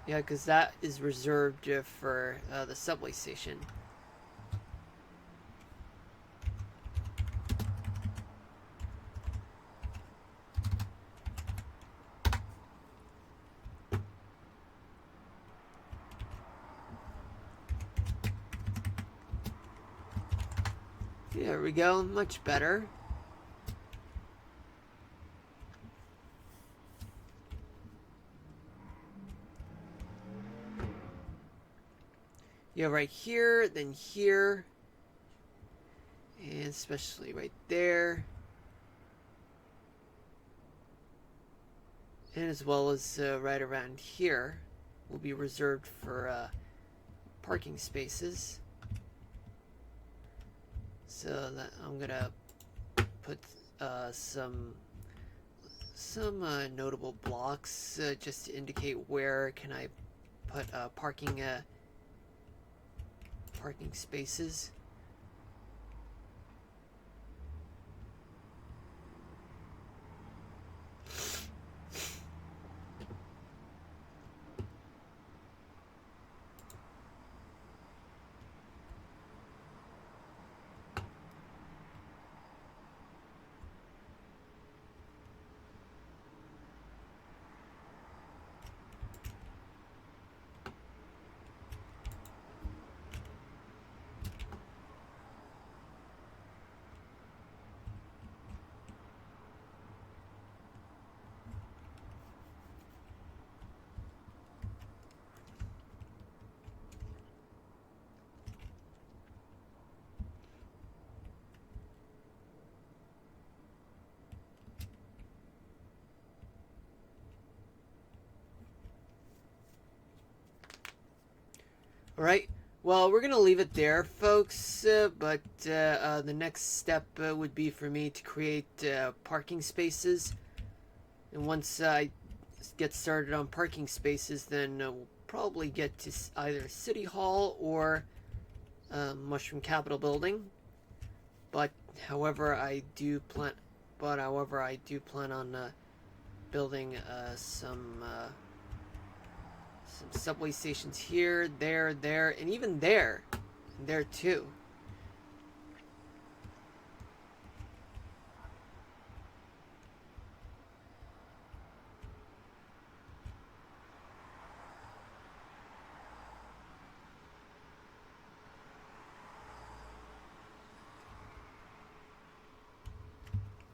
Yeah, because that is reserved for the subway station. There we go, much better. Yeah, right here, then here, and especially right there, and as well as right around here will be reserved for parking spaces. So that I'm gonna put some notable blocks just to indicate where can I put parking spaces. Alright, well, we're going to leave it there, folks, but the next step would be for me to create parking spaces. And once I get started on parking spaces, then we'll probably get to either City Hall or Mushroom Capital Building. But however, I do plan on building some subway stations here, there, and even there, and there too.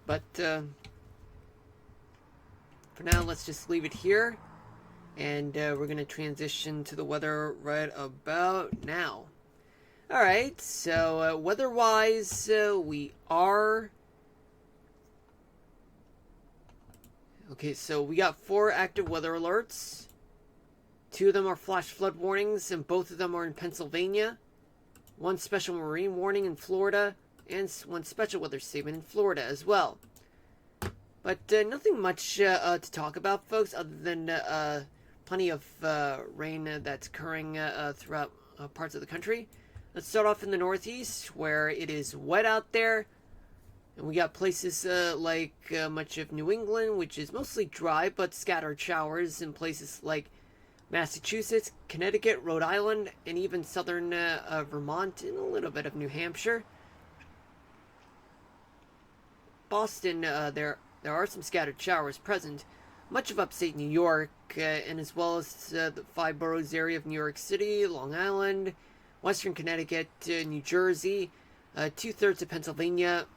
But for now, let's just leave it here. And we're going to transition to the weather right about now. Alright, so weather-wise, we are... Okay, so we got 4 active weather alerts. 2 of them are flash flood warnings, and both of them are in Pennsylvania. 1 special marine warning in Florida, and 1 special weather statement in Florida as well. But nothing much to talk about, folks, other than plenty of rain that's occurring throughout parts of the country. Let's start off in the Northeast, where it is wet out there. And we got places like much of New England, which is mostly dry, but scattered showers in places like Massachusetts, Connecticut, Rhode Island, and even southern Vermont, and a little bit of New Hampshire. Boston, there are some scattered showers present. Much of upstate New York, and as well as the 5 boroughs area of New York City, Long Island, Western Connecticut, New Jersey, 2/3 of Pennsylvania,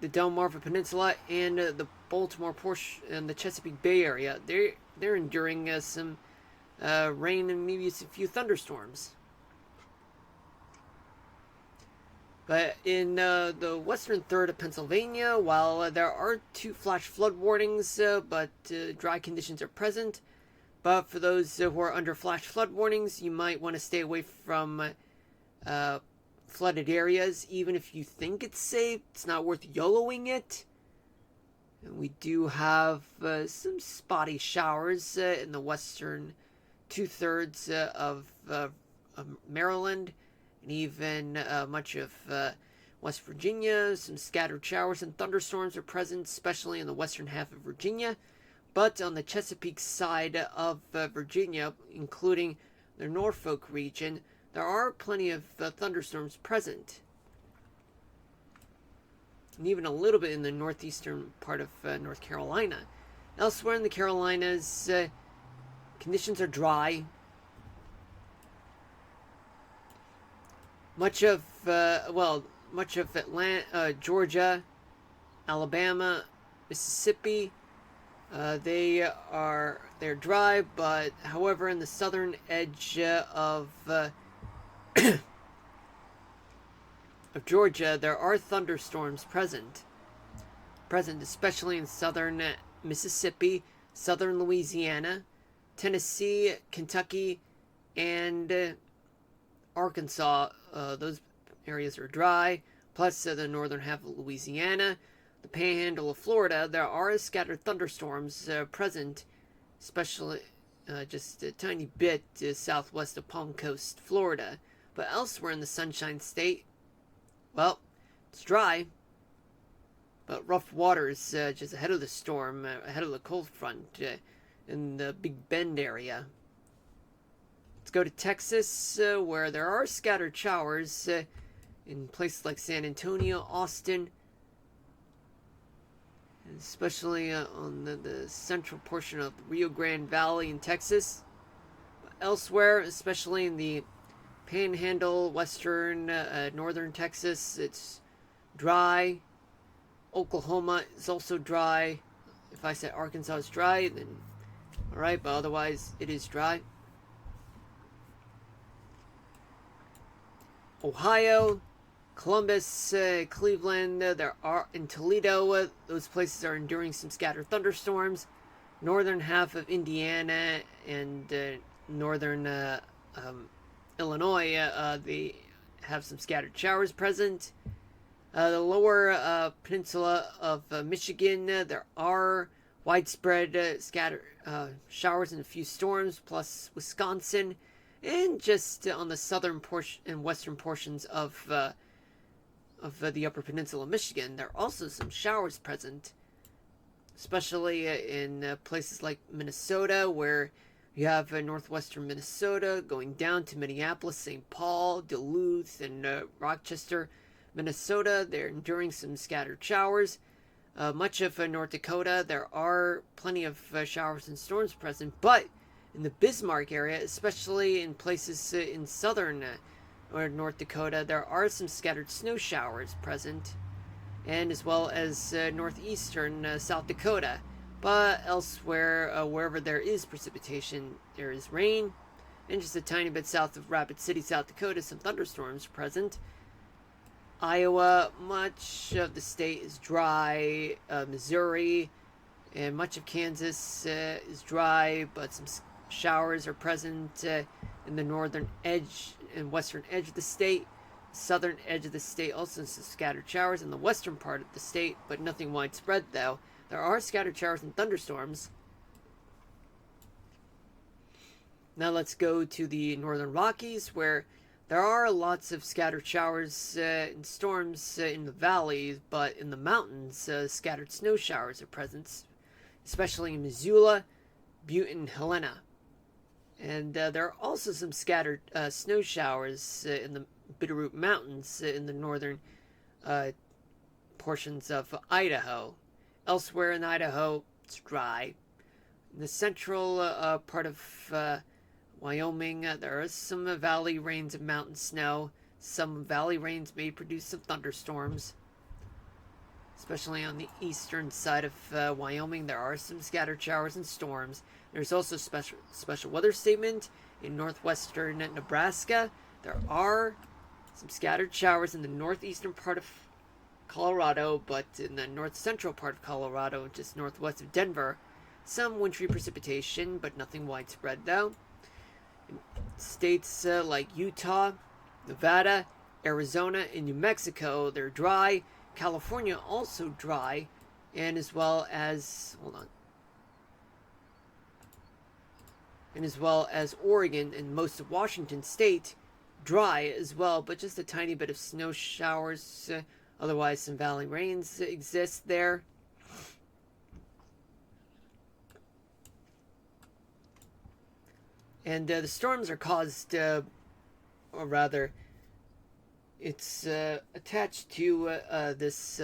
the Delmarva Peninsula, and the Baltimore portion and the Chesapeake Bay area. They're enduring some rain and maybe a few thunderstorms. But in the western third of Pennsylvania, while there are 2 flash flood warnings, but dry conditions are present. But for those who are under flash flood warnings, you might want to stay away from flooded areas. Even if you think it's safe, it's not worth YOLOing it. And we do have some spotty showers in the western 2/3 of Maryland. And even much of West Virginia. Some scattered showers and thunderstorms are present, especially in the western half of Virginia. But on the Chesapeake side of Virginia, including the Norfolk region, there are plenty of thunderstorms present. And even a little bit in the northeastern part of North Carolina. Elsewhere in the Carolinas, conditions are dry. Much of Atlanta, Georgia, Alabama, Mississippi, they're dry, but however, in the southern edge of of Georgia, there are thunderstorms present, especially in southern Mississippi, southern Louisiana, Tennessee, Kentucky, and Arkansas. Those areas are dry, plus the northern half of Louisiana. The panhandle of Florida, there are scattered thunderstorms present, especially just a tiny bit southwest of Palm Coast, Florida. But elsewhere in the Sunshine State, well, it's dry, but rough waters just ahead of the storm, ahead of the cold front in the Big Bend area. Let's go to Texas, where there are scattered showers in places like San Antonio, Austin, especially on the central portion of the Rio Grande Valley in Texas. But elsewhere, especially in the Panhandle, western, northern Texas, it's dry. Oklahoma is also dry. If I said Arkansas is dry, then alright, but otherwise it is dry. Ohio, Columbus, Cleveland, there are in Toledo, those places are enduring some scattered thunderstorms. Northern half of Indiana and northern Illinois, they have some scattered showers present. The lower peninsula of Michigan, there are widespread scattered showers and a few storms, plus Wisconsin. And just on the southern portion and western portions of the Upper Peninsula of Michigan, there are also some showers present, especially in places like Minnesota, where you have northwestern Minnesota going down to Minneapolis, St. Paul, Duluth, and Rochester, Minnesota. They're enduring some scattered showers. Much of North Dakota, there are plenty of showers and storms present, but in the Bismarck area, especially in places in southern or North Dakota, there are some scattered snow showers present. and as well as northeastern South Dakota. But elsewhere, wherever there is precipitation, there is rain. And just a tiny bit south of Rapid City, South Dakota, some thunderstorms present. Iowa, much of the state is dry. Missouri and much of Kansas is dry, but some showers are present in the northern edge and western edge of the state. Southern edge of the state also some scattered showers in the western part of the state, but nothing widespread though. There are scattered showers and thunderstorms. Now let's go to the northern Rockies, where there are lots of scattered showers and storms in the valleys, but in the mountains, scattered snow showers are present, especially in Missoula, Butte, and Helena. And there are also some scattered snow showers in the Bitterroot Mountains in the northern portions of Idaho. Elsewhere in Idaho, it's dry. In the central part of Wyoming, there are some valley rains and mountain snow. Some valley rains may produce some thunderstorms. Especially on the eastern side of Wyoming, there are some scattered showers and storms. There's also special weather statement in northwestern Nebraska. There are some scattered showers in the northeastern part of Colorado, but in the north central part of Colorado, just northwest of Denver, some wintry precipitation, but nothing widespread though. In states like Utah, Nevada, Arizona, and New Mexico, they're dry. California also dry, and as well as Oregon and most of Washington state, dry as well, but just a tiny bit of snow showers. Otherwise, some valley rains exist there. And the storms are caused, or rather, it's attached to this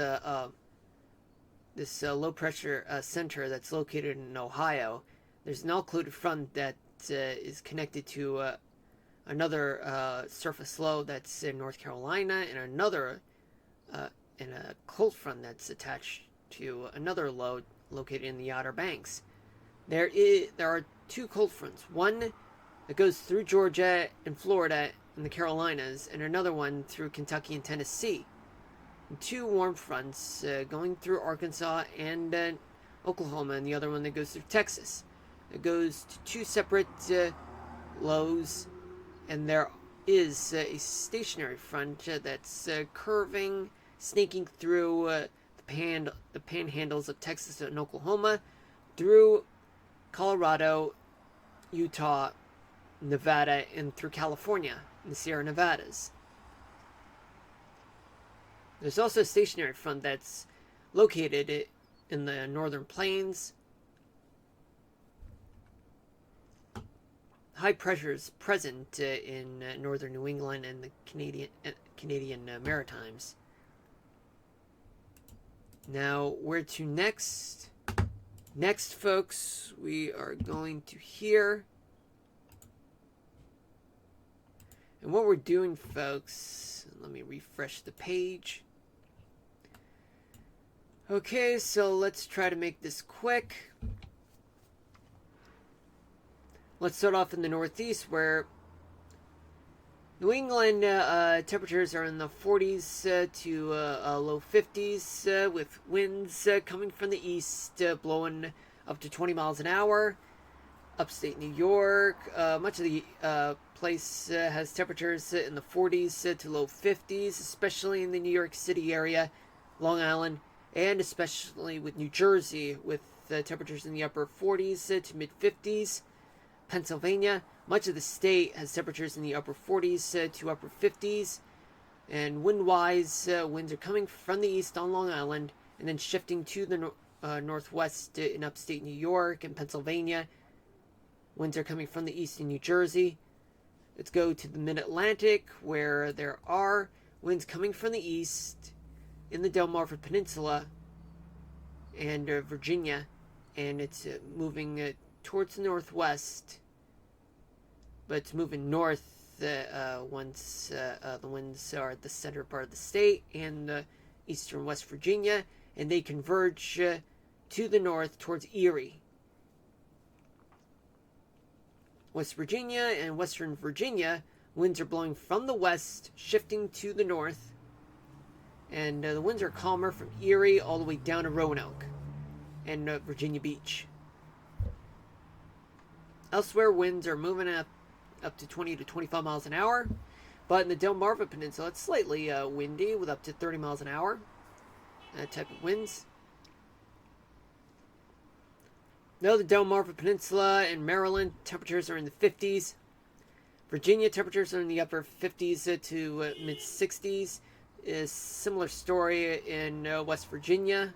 low pressure center that's located in Ohio. There's an occluded front that is connected to another surface low that's in North Carolina, and another and a cold front that's attached to another low located in the Outer Banks. There are two cold fronts. One that goes through Georgia and Florida and the Carolinas, and another one through Kentucky and Tennessee. And two warm fronts going through Arkansas and Oklahoma, and the other one that goes through Texas. It goes to two separate lows, and there is a stationary front that's curving, snaking through the panhandles of Texas and Oklahoma, through Colorado, Utah, Nevada, and through California in the Sierra Nevadas. There's also a stationary front that's located in the northern plains. High pressures present in northern New England and the Canadian Maritimes. Now, where to next? Next, folks, we are going to hear. And what we're doing, folks, let me refresh the page. Okay, so let's try to make this quick. Let's start off in the Northeast, where New England temperatures are in the 40s to low 50s, with winds coming from the east, blowing up to 20 miles an hour. Upstate New York, much of the place has temperatures in the 40s to low 50s, especially in the New York City area, Long Island, and especially with New Jersey, with temperatures in the upper 40s to mid 50s. Pennsylvania, much of the state has temperatures in the upper 40s to upper 50s. And wind-wise, winds are coming from the east on Long Island and then shifting to the northwest in upstate New York and Pennsylvania. Winds are coming from the east in New Jersey. Let's go to the mid-Atlantic, where there are winds coming from the east in the Delmarva Peninsula and Virginia, and it's moving towards the northwest, but it's moving north once the winds are at the center part of the state, and eastern West Virginia, and they converge to the north towards Erie. West Virginia and Western Virginia, winds are blowing from the west, shifting to the north, and the winds are calmer from Erie all the way down to Roanoke and Virginia Beach. Elsewhere, winds are moving up to 20 to 25 miles an hour, but in the Delmarva Peninsula, it's slightly windy with up to 30 miles an hour. Type of winds. Now the Delmarva Peninsula and Maryland, temperatures are in the 50s. Virginia, temperatures are in the upper 50s to mid 60s. Is similar story in West Virginia.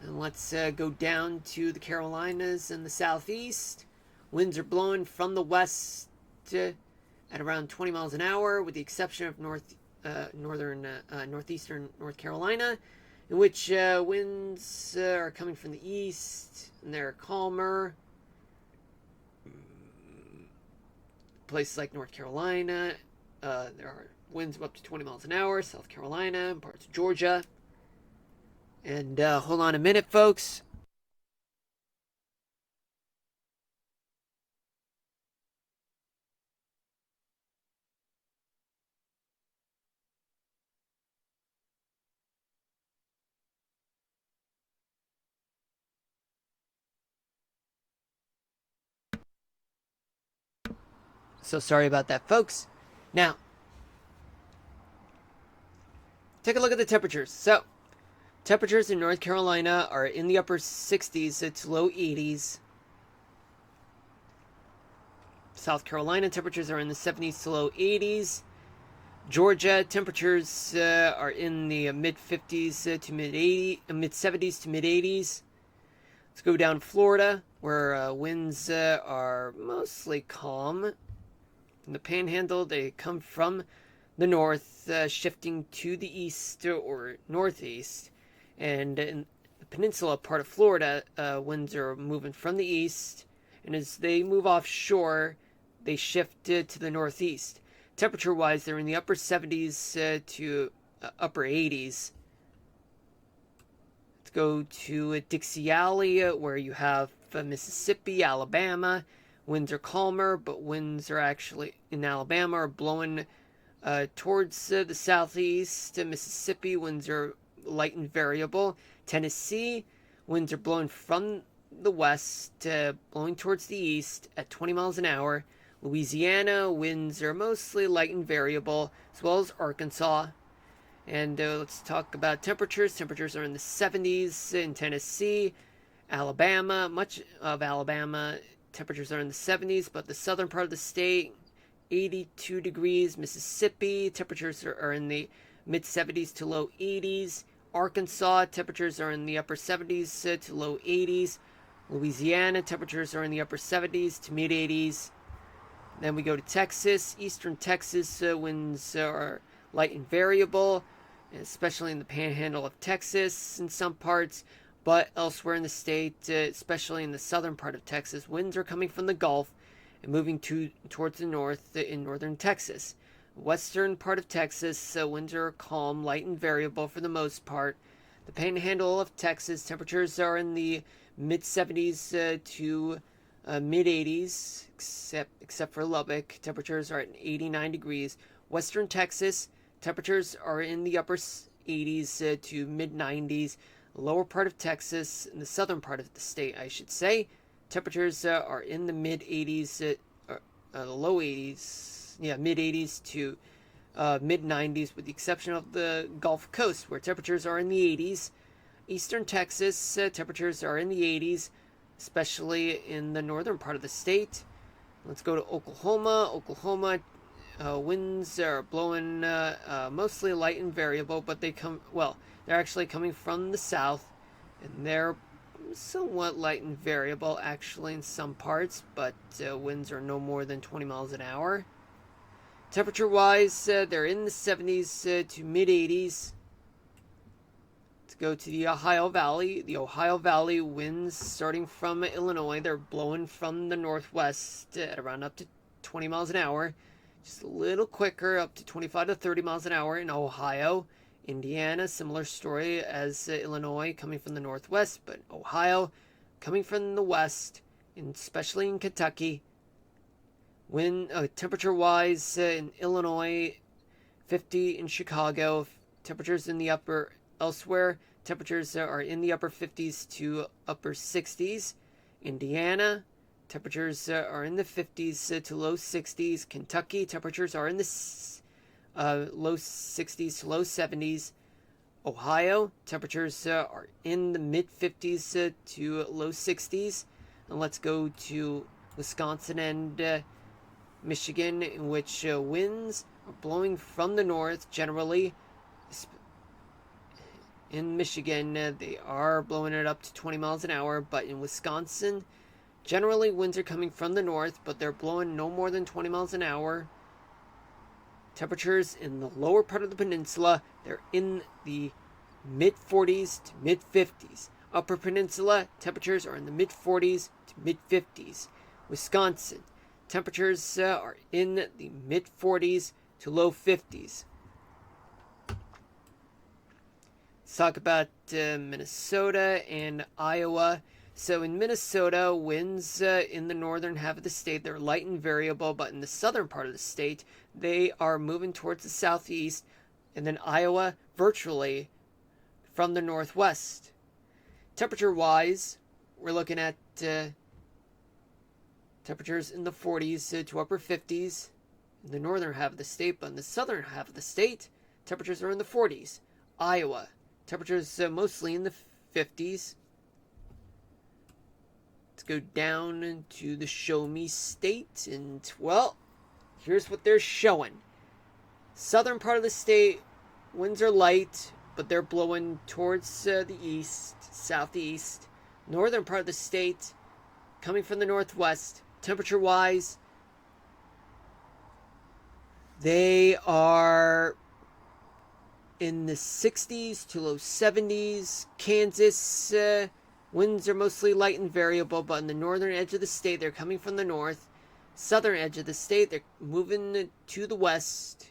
And let's go down to the Carolinas and the southeast. Winds are blowing from the west at around 20 miles an hour, with the exception of northeastern North Carolina, in which winds are coming from the east, and they're calmer. Places like North Carolina, there are winds of up to 20 miles an hour, South Carolina, parts of Georgia. And hold on a minute, folks. So sorry about that, folks. Now, take a look at the temperatures. So, temperatures in North Carolina are in the upper 60s to low 80s. South Carolina, temperatures are in the 70s to low 80s. Georgia, temperatures are in the mid 50s to mid 80s, mid 70s to mid 80s. Let's go down to Florida, where winds are mostly calm. In the Panhandle, they come from the north, shifting to the east or northeast. And in the peninsula part of Florida, winds are moving from the east. And as they move offshore, they shift to the northeast. Temperature-wise, they're in the upper 70s to upper 80s. Let's go to Dixie Alley, where you have Mississippi, Alabama. Winds are calmer, but winds are actually in Alabama are blowing towards the southeast. Mississippi, winds are light and variable. Tennessee, winds are blowing from the west, blowing towards the east at 20 miles an hour. Louisiana, winds are mostly light and variable, as well as Arkansas. And let's talk about temperatures. Temperatures are in the 70s in Tennessee. Alabama, much of Alabama, temperatures are in the 70s, but the southern part of the state, 82 degrees. Mississippi, temperatures are in the mid 70s to low 80s. Arkansas, temperatures are in the upper 70s to low 80s. Louisiana, temperatures are in the upper 70s to mid 80s. Then we go to Texas. Eastern Texas, winds are light and variable, especially in the panhandle of Texas in some parts. But elsewhere in the state, especially in the southern part of Texas, winds are coming from the Gulf and moving towards the north in northern Texas. Western part of Texas, winds are calm, light and variable for the most part. The panhandle of Texas, temperatures are in the mid 70s to mid 80s, except for Lubbock. Temperatures are at 89 degrees. Western Texas, temperatures are in the upper 80s to mid 90s. Lower part of Texas, in the southern part of the state, I should say, temperatures are in the mid 80s, low 80s, mid 80s to mid 90s, with the exception of the Gulf Coast, where temperatures are in the 80s. Eastern Texas, temperatures are in the 80s, especially in the northern part of the state. Let's go to Oklahoma. Oklahoma, winds are blowing mostly light and variable, but they're actually coming from the south, and they're somewhat light and variable actually in some parts, but winds are no more than 20 miles an hour. Temperature wise, they're in the 70s to mid 80s. Let's go to the Ohio Valley. The Ohio Valley winds starting from Illinois, they're blowing from the northwest at around up to 20 miles an hour. just a little quicker, up to 25 to 30 miles an hour in Ohio. Indiana, similar story as Illinois, coming from the northwest, but Ohio coming from the west, and especially in Kentucky. Wind temperature-wise in Illinois, 50 in Chicago. Temperatures in the upper elsewhere. Temperatures are in the upper 50s to upper 60s. Indiana, temperatures are in the 50s to low 60s. Kentucky, temperatures are in the low 60s to low 70s. Ohio, temperatures are in the mid 50s to low 60s. And let's go to Wisconsin and Michigan, in which winds are blowing from the north generally. In Michigan, they are blowing it up to 20 miles an hour, but in Wisconsin, generally winds are coming from the north, but they're blowing no more than 20 miles an hour. Temperatures in the lower part of the peninsula, they're in the mid 40s to mid 50s. Upper peninsula, temperatures are in the mid 40s to mid 50s. Wisconsin, temperatures are in the mid 40s to low 50s. Let's talk about Minnesota and Iowa. So in Minnesota, winds in the northern half of the state, they're light and variable, but in the southern part of the state, they are moving towards the southeast, and then Iowa virtually from the northwest. Temperature-wise, we're looking at temperatures in the 40s to upper 50s in the northern half of the state, but in the southern half of the state, temperatures are in the 40s. Iowa, temperatures mostly in the 50s. Let's go down to the Show Me State, and well, here's what they're showing. Southern part of the state, winds are light, but they're blowing towards the east, southeast. Northern part of the state, coming from the northwest. Temperature-wise, they are in the 60s to low 70s. Kansas, winds are mostly light and variable, but in the northern edge of the state, they're coming from the north. Southern edge of the state, they're moving to the west.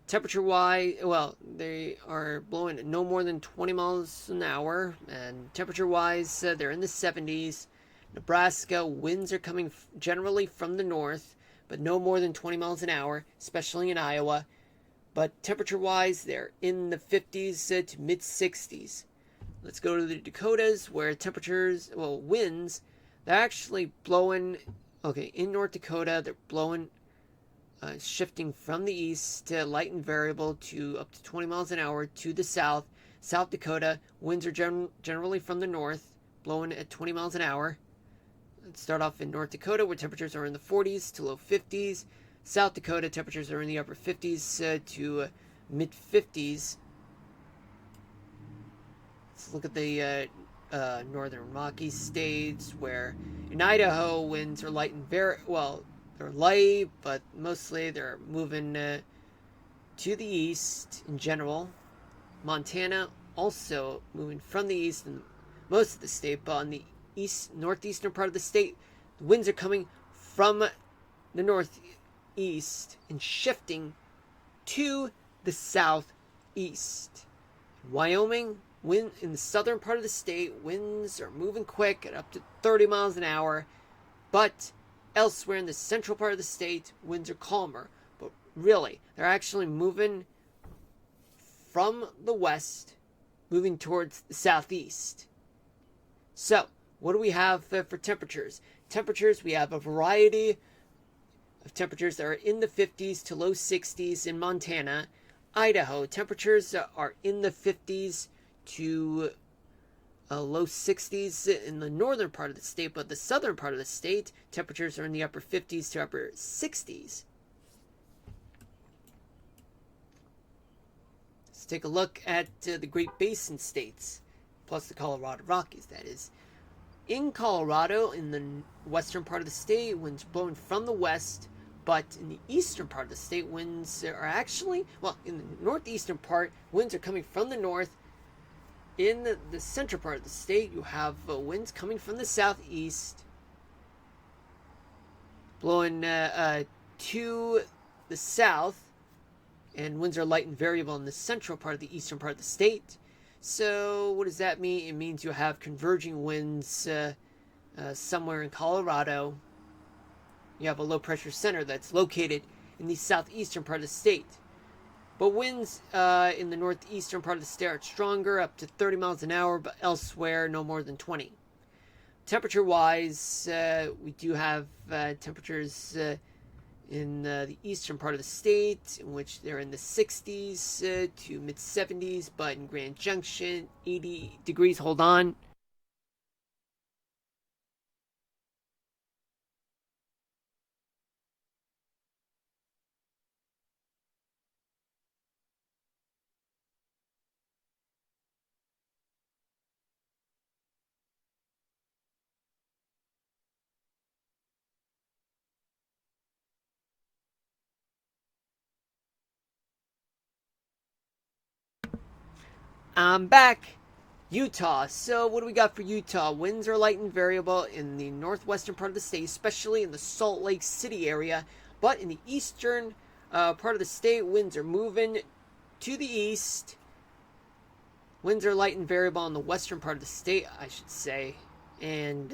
Temperature-wise, well, they are blowing at no more than 20 miles an hour. And temperature-wise, they're in the 70s. Nebraska, winds are coming generally from the north, but no more than 20 miles an hour, especially in Iowa. But temperature-wise, they're in the 50s to mid-60s. Let's go to the Dakotas, where temperatures, well, winds, they're actually blowing, okay, in North Dakota, they're blowing, shifting from the east to light and variable to up to 20 miles an hour to the south. South Dakota, winds are generally from the north, blowing at 20 miles an hour. Let's start off in North Dakota, where temperatures are in the 40s to low 50s. South Dakota, temperatures are in the upper 50s to mid-50s. Let's look at the northern Rocky states, where in Idaho, winds are light and they're light, but mostly they're moving to the east in general. Montana also moving from the east in most of the state, but on the northeastern part of the state, the winds are coming from the northeast and shifting to the southeast. Wyoming, wind in the southern part of the state, winds are moving quick at up to 30 miles an hour, but elsewhere in the central part of the state, winds are calmer. But really, they're actually moving from the west, moving towards the southeast. So, what do we have for temperatures? Temperatures, we have a variety of temperatures that are in the 50s to low 60s in Montana. Idaho, temperatures are in the 50s to low 60s in the northern part of the state, but the southern part of the state, temperatures are in the upper 50s to upper 60s. Let's take a look at the Great Basin states, plus the Colorado Rockies, that is. In Colorado, in the western part of the state, winds blowing from the west, but in the eastern part of the state, winds are actually, well, in the northeastern part, winds are coming from the north. In the central part of the state, you have winds coming from the southeast, blowing to the south, and winds are light and variable in the central part of the eastern part of the state. So what does that mean? It means you have converging winds somewhere in Colorado. You have a low pressure center that's located in the southeastern part of the state. But winds in the northeastern part of the state are stronger, up to 30 miles an hour, but elsewhere no more than 20. Temperature-wise, we do have temperatures in the eastern part of the state, in which they're in the 60s to mid-70s, but in Grand Junction, 80 degrees. Hold on. I'm back. Utah. So, what do we got for Utah? Winds are light and variable in the northwestern part of the state, especially in the Salt Lake City area. But in the eastern part of the state, winds are moving to the east. Winds are light and variable in the western part of the state, I should say. And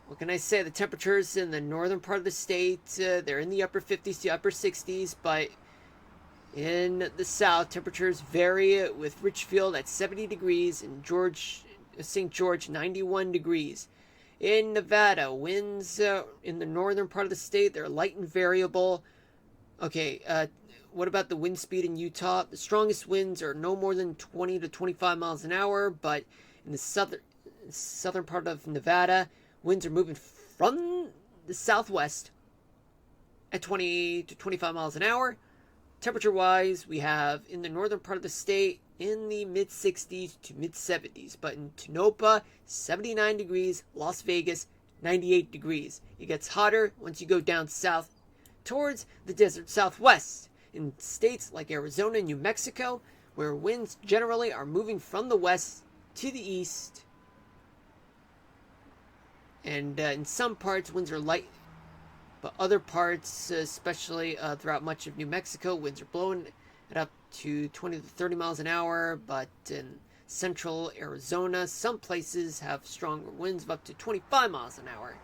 what can I say? The temperatures in the northern part of the state, they're in the upper 50s to upper 60s, but in the south, temperatures vary, with Richfield at 70 degrees and St. George 91 degrees. In Nevada, winds in the northern part of the state, they're light and variable. Okay, what about the wind speed in Utah? The strongest winds are no more than 20 to 25 miles an hour, but in the southern part of Nevada, winds are moving from the southwest at 20 to 25 miles an hour. Temperature-wise, we have in the northern part of the state in the mid-60s to mid-70s, but in Tonopah, 79 degrees, Las Vegas, 98 degrees. It gets hotter once you go down south towards the desert southwest. In states like Arizona and New Mexico, where winds generally are moving from the west to the east, and in some parts, winds are light. But other parts, especially throughout much of New Mexico, winds are blowing at up to 20 to 30 miles an hour. But in central Arizona, some places have stronger winds of up to 25 miles an hour.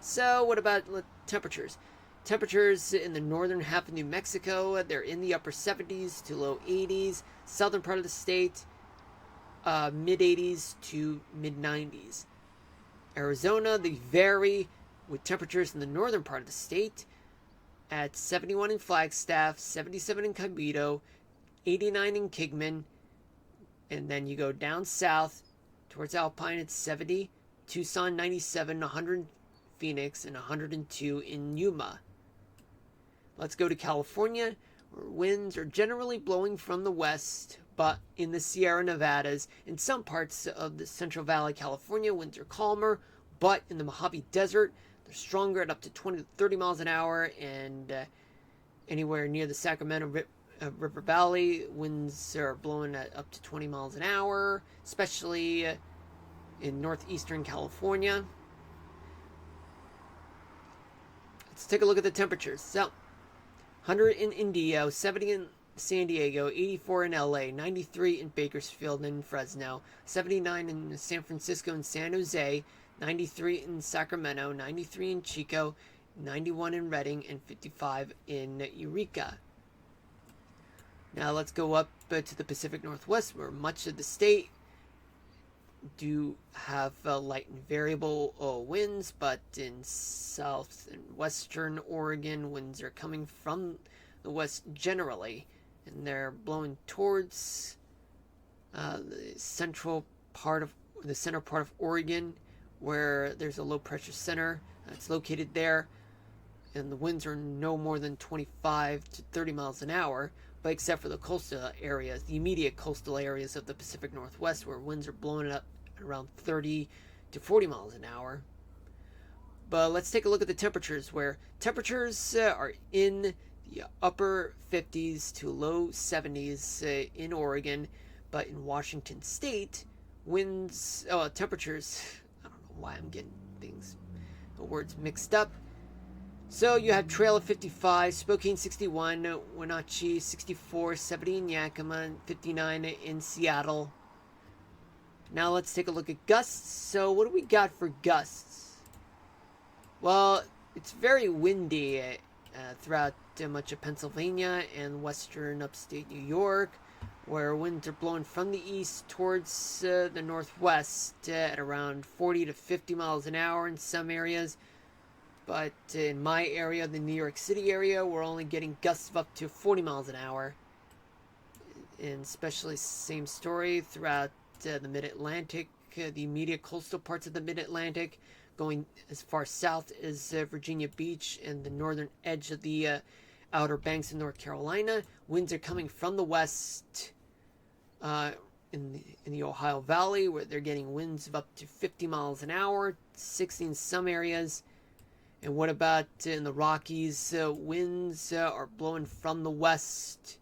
So what about temperatures? Temperatures in the northern half of New Mexico, they're in the upper 70s to low 80s. Southern part of the state, mid 80s to mid 90s. Arizona, they vary, with temperatures in the northern part of the state at 71 in Flagstaff, 77 in Cognito, 89 in Kingman, and then you go down south towards Alpine at 70, Tucson 97, 100 in Phoenix, and 102 in Yuma. Let's go to California, where winds are generally blowing from the west, but in the Sierra Nevadas, in some parts of the Central Valley, California, winds are calmer, but in the Mojave Desert, they're stronger at up to 20 to 30 miles an hour, and anywhere near the Sacramento River Valley, winds are blowing at up to 20 miles an hour, especially in northeastern California. Let's take a look at the temperatures. So, 100 in Indio, 70 in San Diego, 84 in LA, 93 in Bakersfield and Fresno, 79 in San Francisco and San Jose, 93 in Sacramento, 93 in Chico, 91 in Redding, and 55 in Eureka. Now let's go up to the Pacific Northwest, where much of the state do have light and variable winds, but in south and western Oregon, winds are coming from the west generally, and they're blowing towards the center part of Oregon, where there's a low pressure center that's located there, and the winds are no more than 25 to 30 miles an hour, but except for the coastal areas, the immediate coastal areas of the Pacific Northwest, where winds are blowing up at around 30 to 40 miles an hour. But let's take a look at the temperatures, where temperatures are in the upper 50s to low 70s in Oregon, but in Washington State, temperatures, I don't know why I'm getting the words mixed up. So you have Trail of 55, Spokane 61, Wenatchee 64, 70 in Yakima, 59 in Seattle. Now let's take a look at gusts. So what do we got for gusts? Well, it's very windy throughout much of Pennsylvania and western upstate New York, where winds are blowing from the east towards the northwest at around 40 to 50 miles an hour in some areas. But in my area, the New York City area, we're only getting gusts of up to 40 miles an hour. And especially same story throughout the mid-Atlantic, the immediate coastal parts of the mid-Atlantic, going as far south as Virginia Beach and the northern edge of the Outer Banks of North Carolina. Winds are coming from the west in the Ohio Valley, where they're getting winds of up to 50 miles an hour, 60 in some areas. And what about in the Rockies? Winds are blowing from the west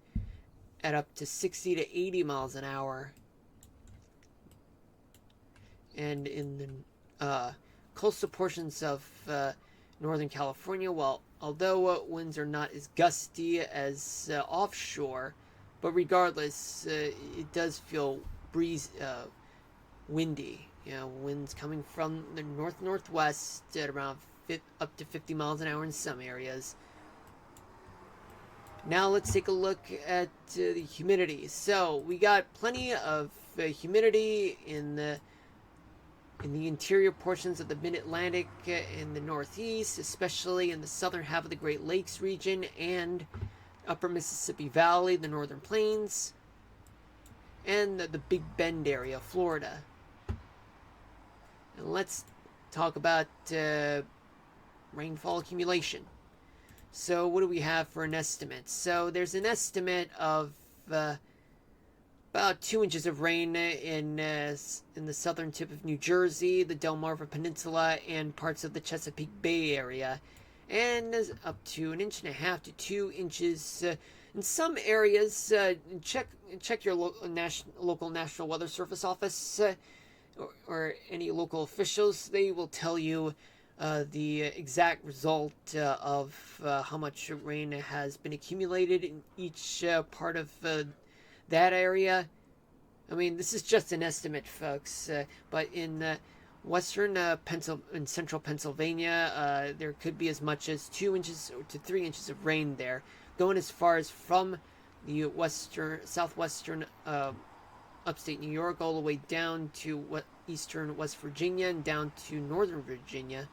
at up to 60 to 80 miles an hour. And in the coastal portions of Northern California, well, although winds are not as gusty as offshore, but regardless, it does feel windy. You know, winds coming from the north-northwest at around up to 50 miles an hour in some areas. Now let's take a look at the humidity. So we got plenty of humidity in the interior portions of the mid-Atlantic in the northeast, especially in the southern half of the Great Lakes region and upper Mississippi Valley, the northern plains, and the Big Bend area, Florida. And let's talk about rainfall accumulation. So what do we have for an estimate? So there's an estimate of about 2 inches of rain in the southern tip of New Jersey, the Delmarva Peninsula, and parts of the Chesapeake Bay area, and up to 1.5 to 2 inches in some areas. Check your local National Weather Service office or any local officials. They will tell you the exact result of how much rain has been accumulated in each part of that area. I mean, this is just an estimate, folks, but in western in central Pennsylvania, there could be as much as 2 inches to 3 inches of rain there, going as far as from the southwestern upstate New York all the way down to eastern West Virginia and down to northern Virginia.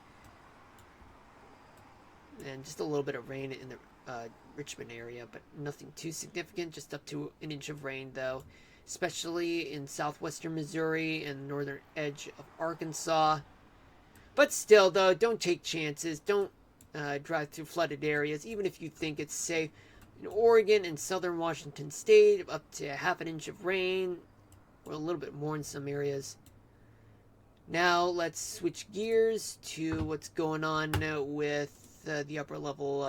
And just a little bit of rain in the Richmond area, but nothing too significant, just up to 1 inch of rain, though, especially in southwestern Missouri and the northern edge of Arkansas. But still, though, don't take chances. Don't drive through flooded areas, even if you think it's safe. In Oregon and southern Washington state, up to 1/2 inch of rain, or a little bit more in some areas. Now let's switch gears to what's going on with the upper level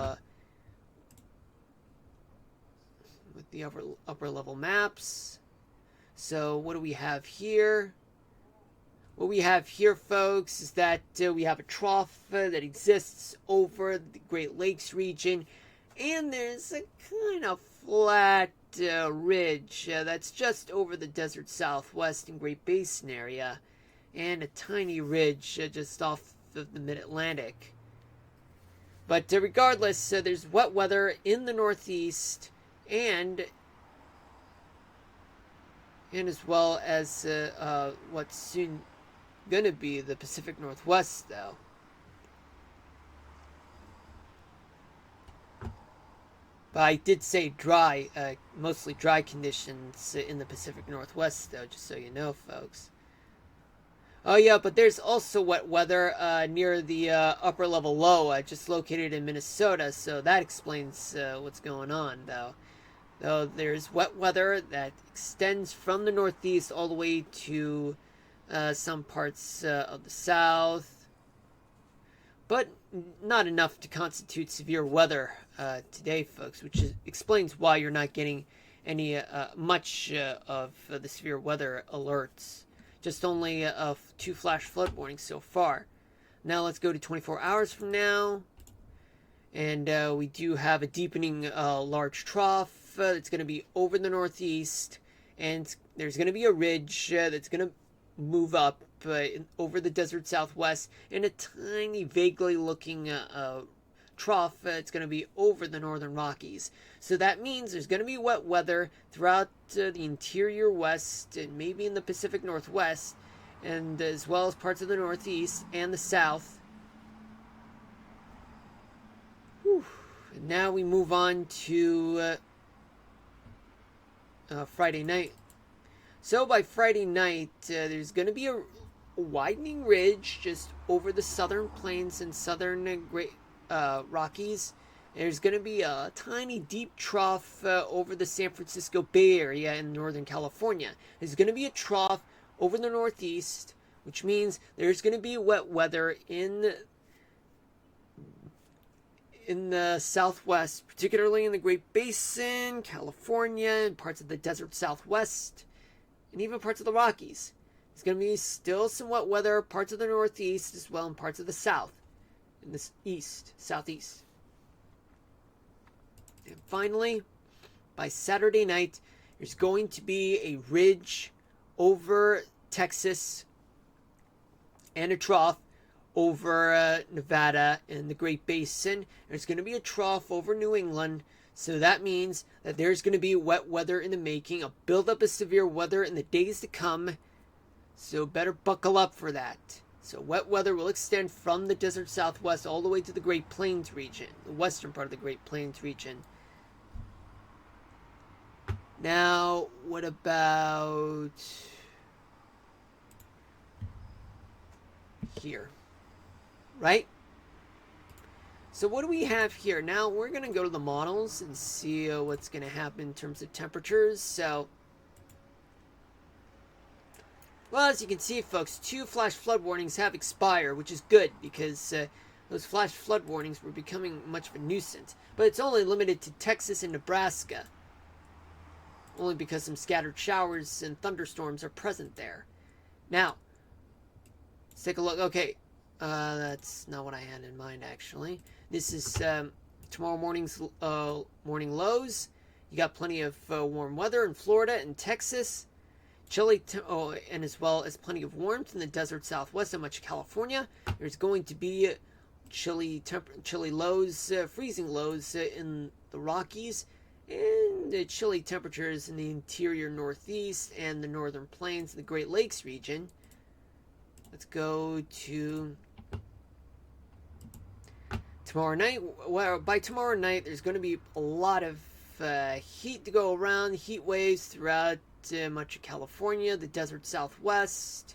upper level maps. So what do we have here? What we have here, folks, is that we have a trough that exists over the Great Lakes region, and there's a kind of flat ridge that's just over the desert southwest and Great Basin area, and a tiny ridge just off of the mid-Atlantic. But regardless, there's wet weather in the northeast and as well as what's soon going to be the Pacific Northwest, though. But I did say dry, mostly dry conditions in the Pacific Northwest, though, just so you know, folks. Oh yeah, but there's also wet weather near the upper level low, just located in Minnesota, so that explains what's going on, though. Though there's wet weather that extends from the northeast all the way to some parts of the south, but not enough to constitute severe weather today, folks, which explains why you're not getting any much of the severe weather alerts. Just only 2 flash flood warnings so far. Now let's go to 24 hours from now. And we do have a deepening large trough that's going to be over the northeast, and there's going to be a ridge that's going to move up over the desert southwest, and a tiny, vaguely looking trough it's going to be over the northern Rockies. So that means there's going to be wet weather throughout the interior west and maybe in the Pacific Northwest, and as well as parts of the Northeast and the South. Whew. And now we move on to Friday night. So by Friday night, there's going to be a widening ridge just over the southern plains and southern Great Rockies. There's going to be a tiny deep trough over the San Francisco Bay Area in Northern California. There's going to be a trough over the Northeast, which means there's going to be wet weather in the Southwest, particularly in the Great Basin, California, and parts of the desert Southwest, and even parts of the Rockies. There's going to be still some wet weather, parts of the Northeast as well, and parts of the South, in the East, Southeast. And finally, by Saturday night, there's going to be a ridge over Texas and a trough over Nevada and the Great Basin. There's going to be a trough over New England. So that means that there's going to be wet weather in the making, a buildup of severe weather in the days to come. So better buckle up for that. So wet weather will extend from the desert Southwest all the way to the Great Plains region, the western part of the Great Plains region. Now, what about here? Right? So what do we have here? Now, we're going to go to the models and see what's going to happen in terms of temperatures. So, well, as you can see, folks, 2 flash flood warnings have expired, which is good because those flash flood warnings were becoming much of a nuisance. But it's only limited to Texas and Nebraska, only because some scattered showers and thunderstorms are present there. Now, let's take a look. Okay, that's not what I had in mind, actually. This is tomorrow morning's morning lows. You got plenty of warm weather in Florida and Texas. Chilly, and as well as plenty of warmth in the desert Southwest and much of California. There's going to be chilly lows, freezing lows in the Rockies, and chilly temperatures in the interior Northeast and the northern plains and the Great Lakes region. Let's go to tomorrow night. Well, by tomorrow night, there's going to be a lot of heat to go around, heat waves throughout much of California, the desert Southwest,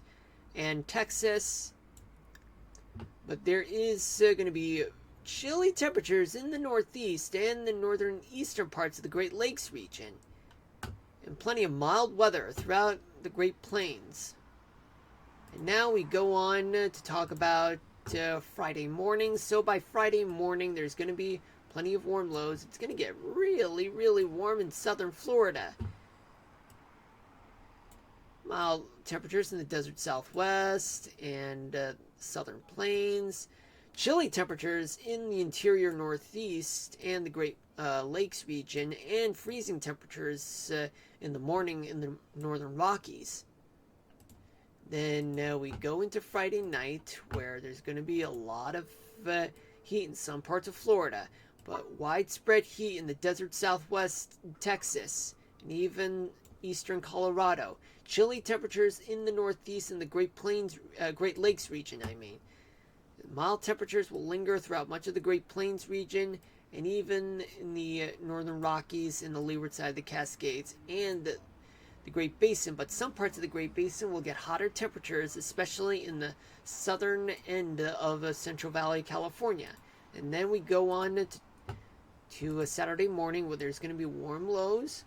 and Texas. But there is going to be chilly temperatures in the Northeast and the northern eastern parts of the Great Lakes region, and plenty of mild weather throughout the Great Plains. And now we go on to talk about Friday morning. So by Friday morning, there's going to be plenty of warm lows. It's going to get really, really warm in southern Florida. Mild temperatures in the desert Southwest and southern plains. Chilly temperatures in the interior Northeast and the Great Lakes region, and freezing temperatures in the morning in the northern Rockies. Then we go into Friday night, where there's going to be a lot of heat in some parts of Florida, but widespread heat in the desert Southwest Texas and even eastern Colorado. Chilly temperatures in the Northeast and the Great Lakes region, Mild temperatures will linger throughout much of the Great Plains region, and even in the northern Rockies and the leeward side of the Cascades and the Great Basin. But some parts of the Great Basin will get hotter temperatures, especially in the southern end of Central Valley, California. And then we go on to a Saturday morning, where there's going to be warm lows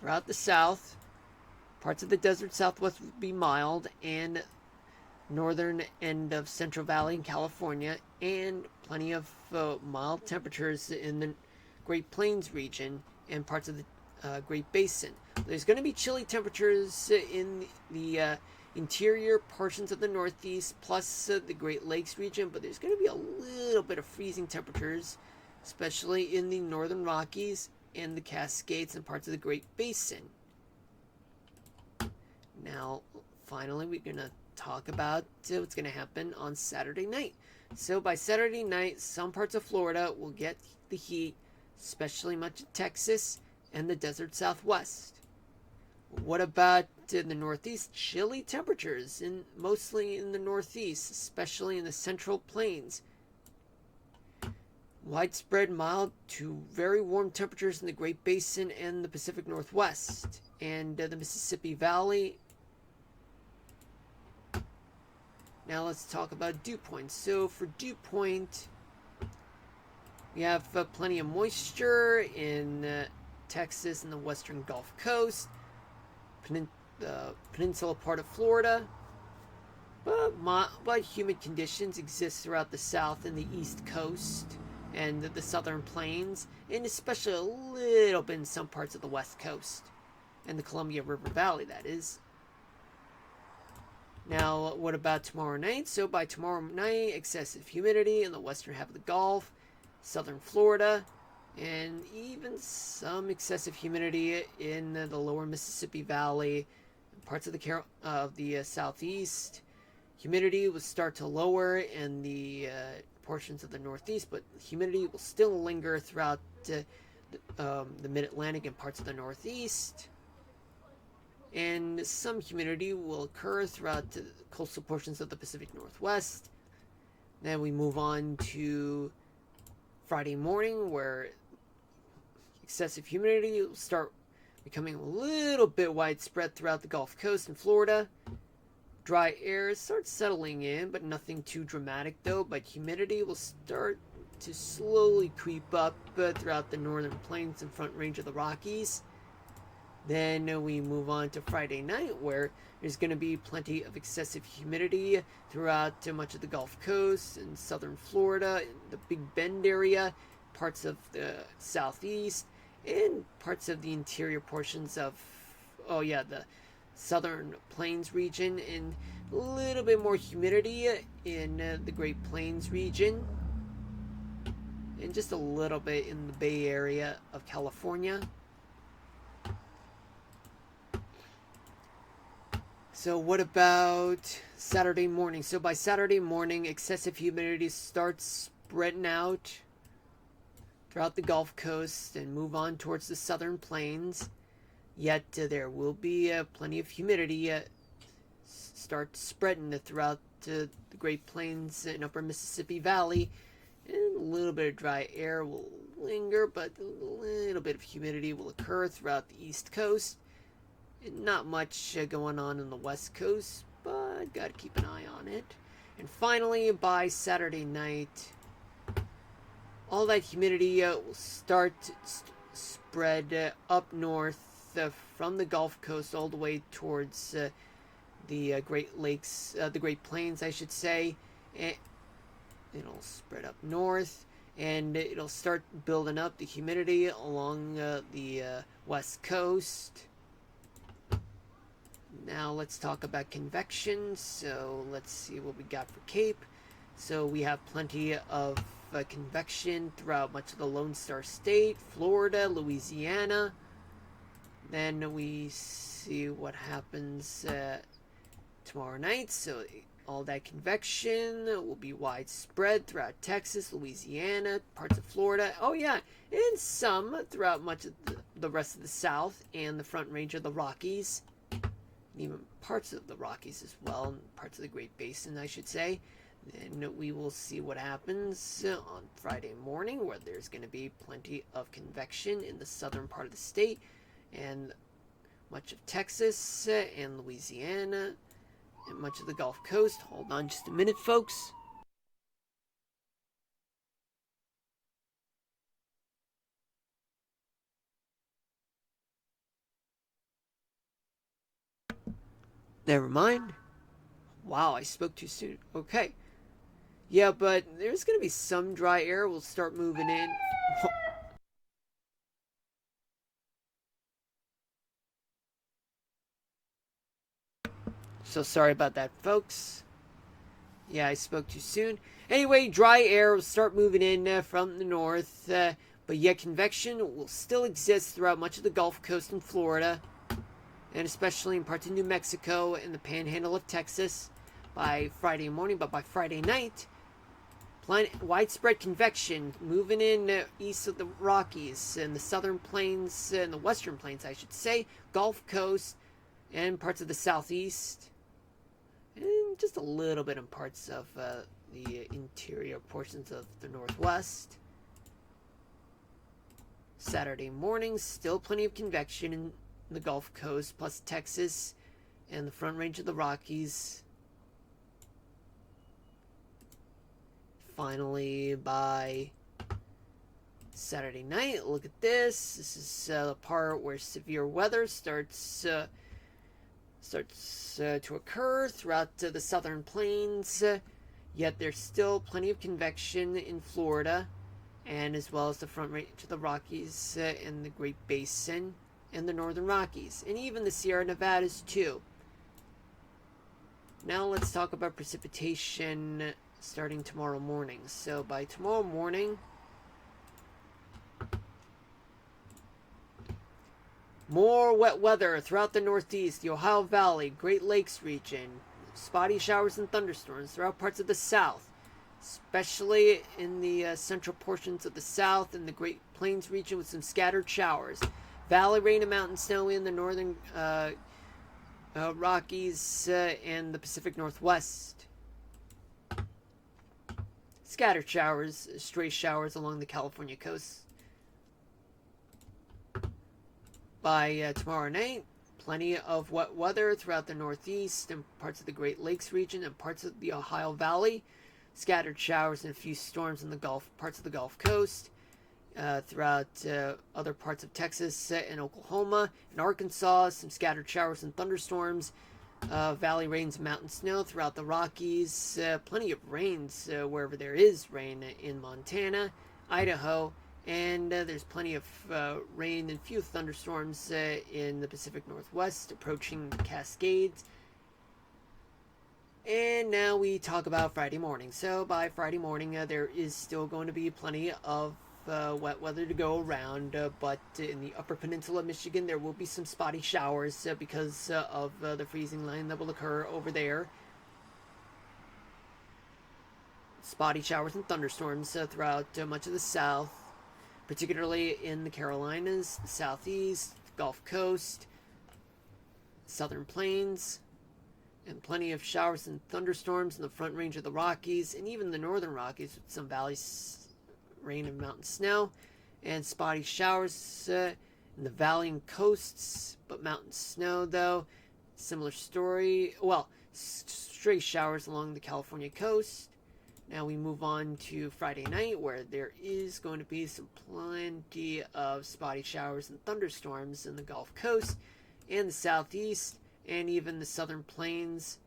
throughout the South. Parts of the desert Southwest will be mild, and northern end of Central Valley in California, and plenty of mild temperatures in the Great Plains region and parts of the Great Basin. There's going to be chilly temperatures in the interior portions of the Northeast, plus the Great Lakes region, but there's going to be a little bit of freezing temperatures, especially in the northern Rockies and the Cascades and parts of the Great Basin. Now, finally, we're going to talk about what's going to happen on Saturday night. So by Saturday night, some parts of Florida will get the heat, especially much of Texas and the desert Southwest. What about the Northeast? Chilly temperatures, mostly in the Northeast, especially in the Central Plains. Widespread mild to very warm temperatures in the Great Basin and the Pacific Northwest, and the Mississippi Valley. Now let's talk about dew points. So for dew point, we have plenty of moisture in Texas and the western Gulf Coast, the peninsula part of Florida, but humid conditions exist throughout the south and the east coast and the southern plains, and especially a little bit in some parts of the west coast and the Columbia River Valley, that is. Now, what about tomorrow night? So by tomorrow night, excessive humidity in the western half of the Gulf, southern Florida, and even some excessive humidity in the lower Mississippi Valley, parts of the southeast. Humidity will start to lower in the portions of the Northeast, but humidity will still linger throughout the Mid-Atlantic and parts of the Northeast. And some humidity will occur throughout the coastal portions of the Pacific Northwest. Then we move on to Friday morning, where excessive humidity will start becoming a little bit widespread throughout the Gulf Coast and Florida. Dry air starts settling in, but nothing too dramatic though. But humidity will start to slowly creep up throughout the northern plains and front range of the Rockies. Then we move on to Friday night, where there's going to be plenty of excessive humidity throughout much of the Gulf Coast and southern Florida, the Big Bend area, parts of the southeast, and parts of the interior portions of, the southern plains region, and a little bit more humidity in the Great Plains region, and just a little bit in the Bay Area of California. So what about Saturday morning? So by Saturday morning, excessive humidity starts spreading out throughout the Gulf Coast and move on towards the southern plains. Yet there will be plenty of humidity start spreading throughout the Great Plains and upper Mississippi Valley. And a little bit of dry air will linger, but a little bit of humidity will occur throughout the East Coast. Not much going on the West Coast, but gotta keep an eye on it. And finally, by Saturday night, all that humidity will start to spread up north from the Gulf Coast all the way towards the Great Lakes, the Great Plains, I should say. And it'll spread up north, and it'll start building up the humidity along the West Coast. Now let's talk about convection. So let's see what we got for Cape. So we have plenty of convection throughout much of the Lone Star State, Florida, Louisiana. Then we see what happens tomorrow night. So all that convection will be widespread throughout Texas, Louisiana, parts of Florida. Oh yeah, and some throughout much of the rest of the South and the Front Range of the Rockies. Even parts of the Rockies as well, parts of the Great Basin, I should say. Then we will see what happens on Friday morning, where there's going to be plenty of convection in the southern part of the state and much of Texas and Louisiana and much of the Gulf Coast. Hold on just a minute, folks. Never mind. Wow, I spoke too soon. Okay. Yeah, but there's going to be some dry air. We'll start moving in. So sorry about that, folks. Yeah, I spoke too soon. Anyway, dry air will start moving in from the north, but yet convection will still exist throughout much of the Gulf Coast in Florida, and especially in parts of New Mexico and the panhandle of Texas by Friday morning. But by Friday night, widespread convection moving in east of the Rockies and the southern plains and the western plains, I should say, Gulf Coast, and parts of the southeast, and just a little bit in parts of the interior portions of the northwest. Saturday morning, still plenty of convection in the Gulf Coast, plus Texas and the Front Range of the Rockies. Finally, by Saturday night, look at this. This is the part where severe weather starts to occur throughout the southern plains. Yet there's still plenty of convection in Florida, and as well as the Front Range of the Rockies and the Great Basin and the Northern Rockies, and even the Sierra Nevadas too. Now let's talk about precipitation starting tomorrow morning. So by tomorrow morning, more wet weather throughout the Northeast, the Ohio Valley, Great Lakes region, spotty showers and thunderstorms throughout parts of the South, especially in the central portions of the South and the Great Plains region with some scattered showers. Valley rain and mountain snow in the northern Rockies and the Pacific Northwest. Scattered showers, stray showers along the California coast. By tomorrow night, plenty of wet weather throughout the Northeast and parts of the Great Lakes region and parts of the Ohio Valley. Scattered showers and a few storms in the parts of the Gulf Coast. Throughout other parts of Texas and Oklahoma and Arkansas, some scattered showers and thunderstorms. Valley rains and mountain snow throughout the Rockies. Plenty of rains wherever there is rain in Montana, Idaho, and there's plenty of rain and few thunderstorms in the Pacific Northwest approaching the Cascades. And now we talk about Friday morning. So by Friday morning, there is still going to be plenty of wet weather to go around, but in the upper peninsula of Michigan, there will be some spotty showers because of the freezing line that will occur over there. Spotty showers and thunderstorms throughout much of the South, particularly in the Carolinas, the Southeast, the Gulf Coast, Southern Plains, and plenty of showers and thunderstorms in the Front Range of the Rockies and even the Northern Rockies with some valleys, rain and mountain snow, and spotty showers in the valley and coasts, but mountain snow though. Similar story. Well, stray showers along the California coast. Now we move on to Friday night, where there is going to be some plenty of spotty showers and thunderstorms in the Gulf Coast and the Southeast and even the Southern Plains.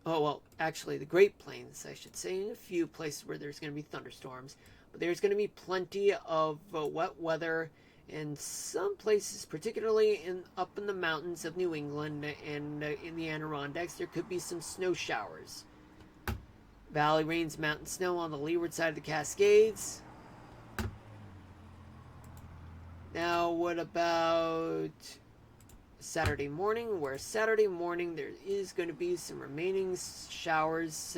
Oh, well, actually the Great Plains, I should say, in a few places where there's going to be thunderstorms. But there's going to be plenty of wet weather in some places, particularly up in the mountains of New England and in the Adirondacks. There could be some snow showers. Valley rains, mountain snow on the leeward side of the Cascades. Now, what about Saturday morning? Where Saturday morning there is going to be some remaining showers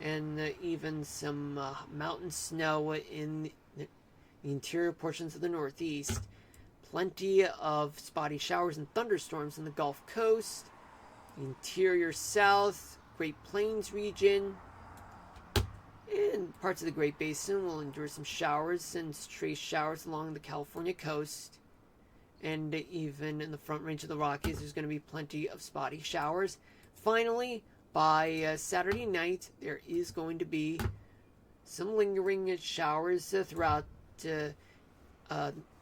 and even some mountain snow in the interior portions of the Northeast. Plenty of spotty showers and thunderstorms in the Gulf Coast, interior South, Great Plains region, and parts of the Great Basin will endure some showers and stray showers along the California coast. And even in the Front Range of the Rockies, there's going to be plenty of spotty showers. Finally, by Saturday night, there is going to be some lingering showers throughout the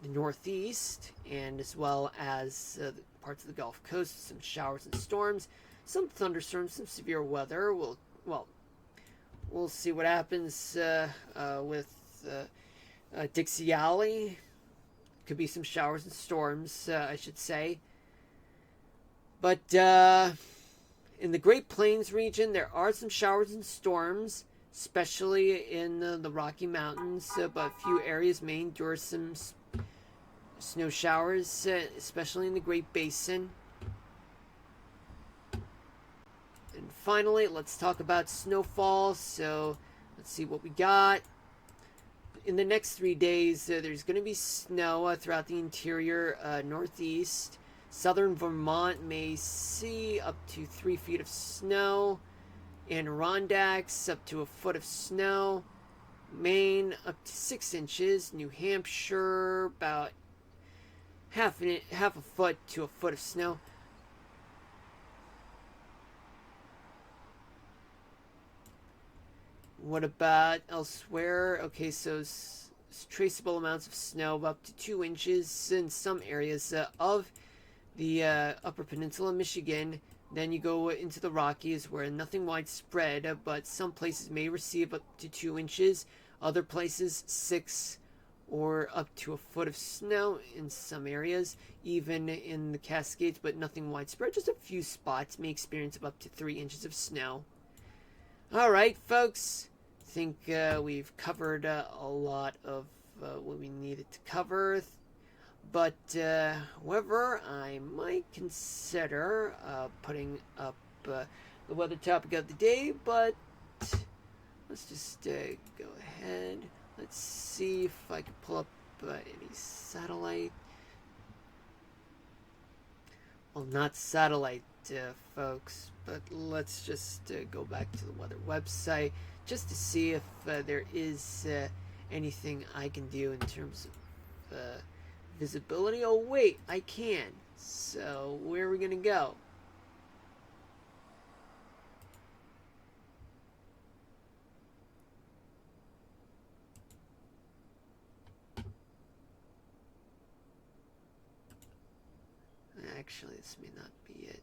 Northeast, and as well as parts of the Gulf Coast, some showers and storms, some thunderstorms, some severe weather. We'll see what happens with Dixie Alley. Could be some showers and storms, I should say. But In the Great Plains region, there are some showers and storms, especially in the Rocky Mountains, but a few areas may endure some snow showers, especially in the Great Basin. And finally, let's talk about snowfall. So let's see what we got. In the next 3 days, there's going to be snow throughout the interior northeast. Southern Vermont may see up to 3 feet of snow. Adirondacks up to a foot of snow. Maine up to 6 inches. New Hampshire about half a foot to a foot of snow. What about elsewhere? Okay, so traceable amounts of snow of up to 2 inches in some areas of the Upper Peninsula, Michigan. Then you go into the Rockies where nothing widespread, but some places may receive up to 2 inches. Other places 6 or up to a foot of snow in some areas. Even in the Cascades, but nothing widespread. Just a few spots may experience up to 3 inches of snow. Alright, folks. I think we've covered a lot of what we needed to cover. But, however, I might consider putting up the weather topic of the day, but let's just go ahead. Let's see if I can pull up any satellite. Well, not satellite, folks, but let's just go back to the weather website just to see if there is anything I can do in terms of visibility. Oh wait, I can. So where are we gonna go? Actually, this may not be it.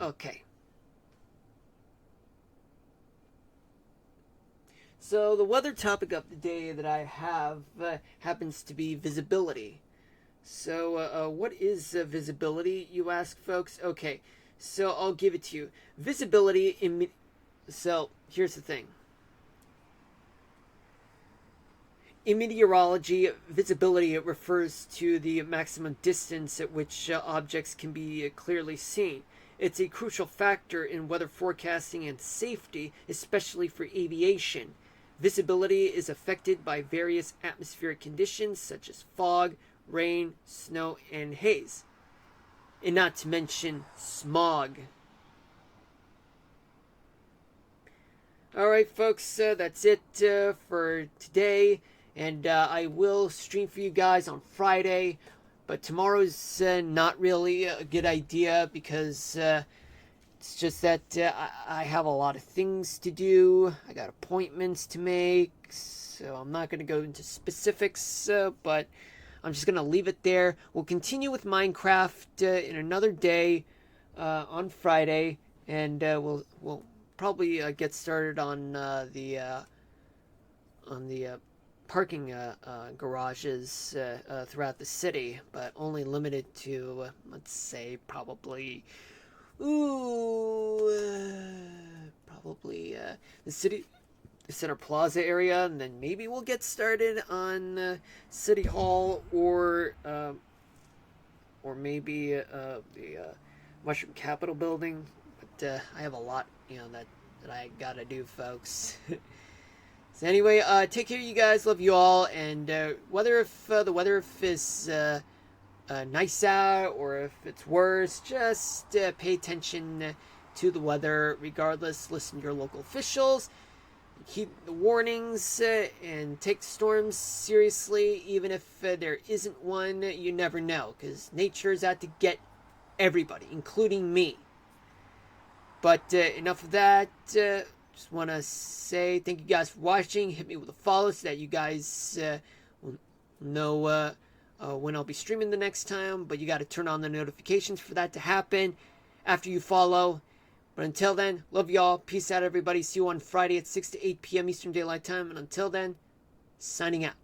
Okay. So the weather topic of the day that I have happens to be visibility. So what is visibility, you ask, folks? Okay, so I'll give it to you. Visibility, so here's the thing. In meteorology, visibility refers to the maximum distance at which objects can be clearly seen. It's a crucial factor in weather forecasting and safety, especially for aviation. Visibility is affected by various atmospheric conditions such as fog, rain, snow, and haze. And not to mention smog. Alright, folks, that's it for today. And I will stream for you guys on Friday. But tomorrow's not really a good idea because it's just that I have a lot of things to do. I got appointments to make. So I'm not going to go into specifics, but I'm just going to leave it there. We'll continue with Minecraft in another day on Friday. And we'll probably get started on the parking garages throughout the city, but only limited to, let's say, probably the Center Plaza area, and then maybe we'll get started on City Hall or maybe the Mushroom Capitol building. But I have a lot, that I gotta do, folks. So anyway, take care, you guys. Love you all. And whether if the weather is nice out or if it's worse, just pay attention to the weather. Regardless, listen to your local officials. Keep the warnings and take the storms seriously. Even if there isn't one, you never know, because nature is out to get everybody, including me. But enough of that. Just want to say thank you guys for watching. Hit me with a follow so that you guys will know when I'll be streaming the next time. But you got to turn on the notifications for that to happen. after you follow. But until then, love y'all. Peace out, everybody. See you on Friday at 6 to 8 p.m. Eastern Daylight Time. And until then, signing out.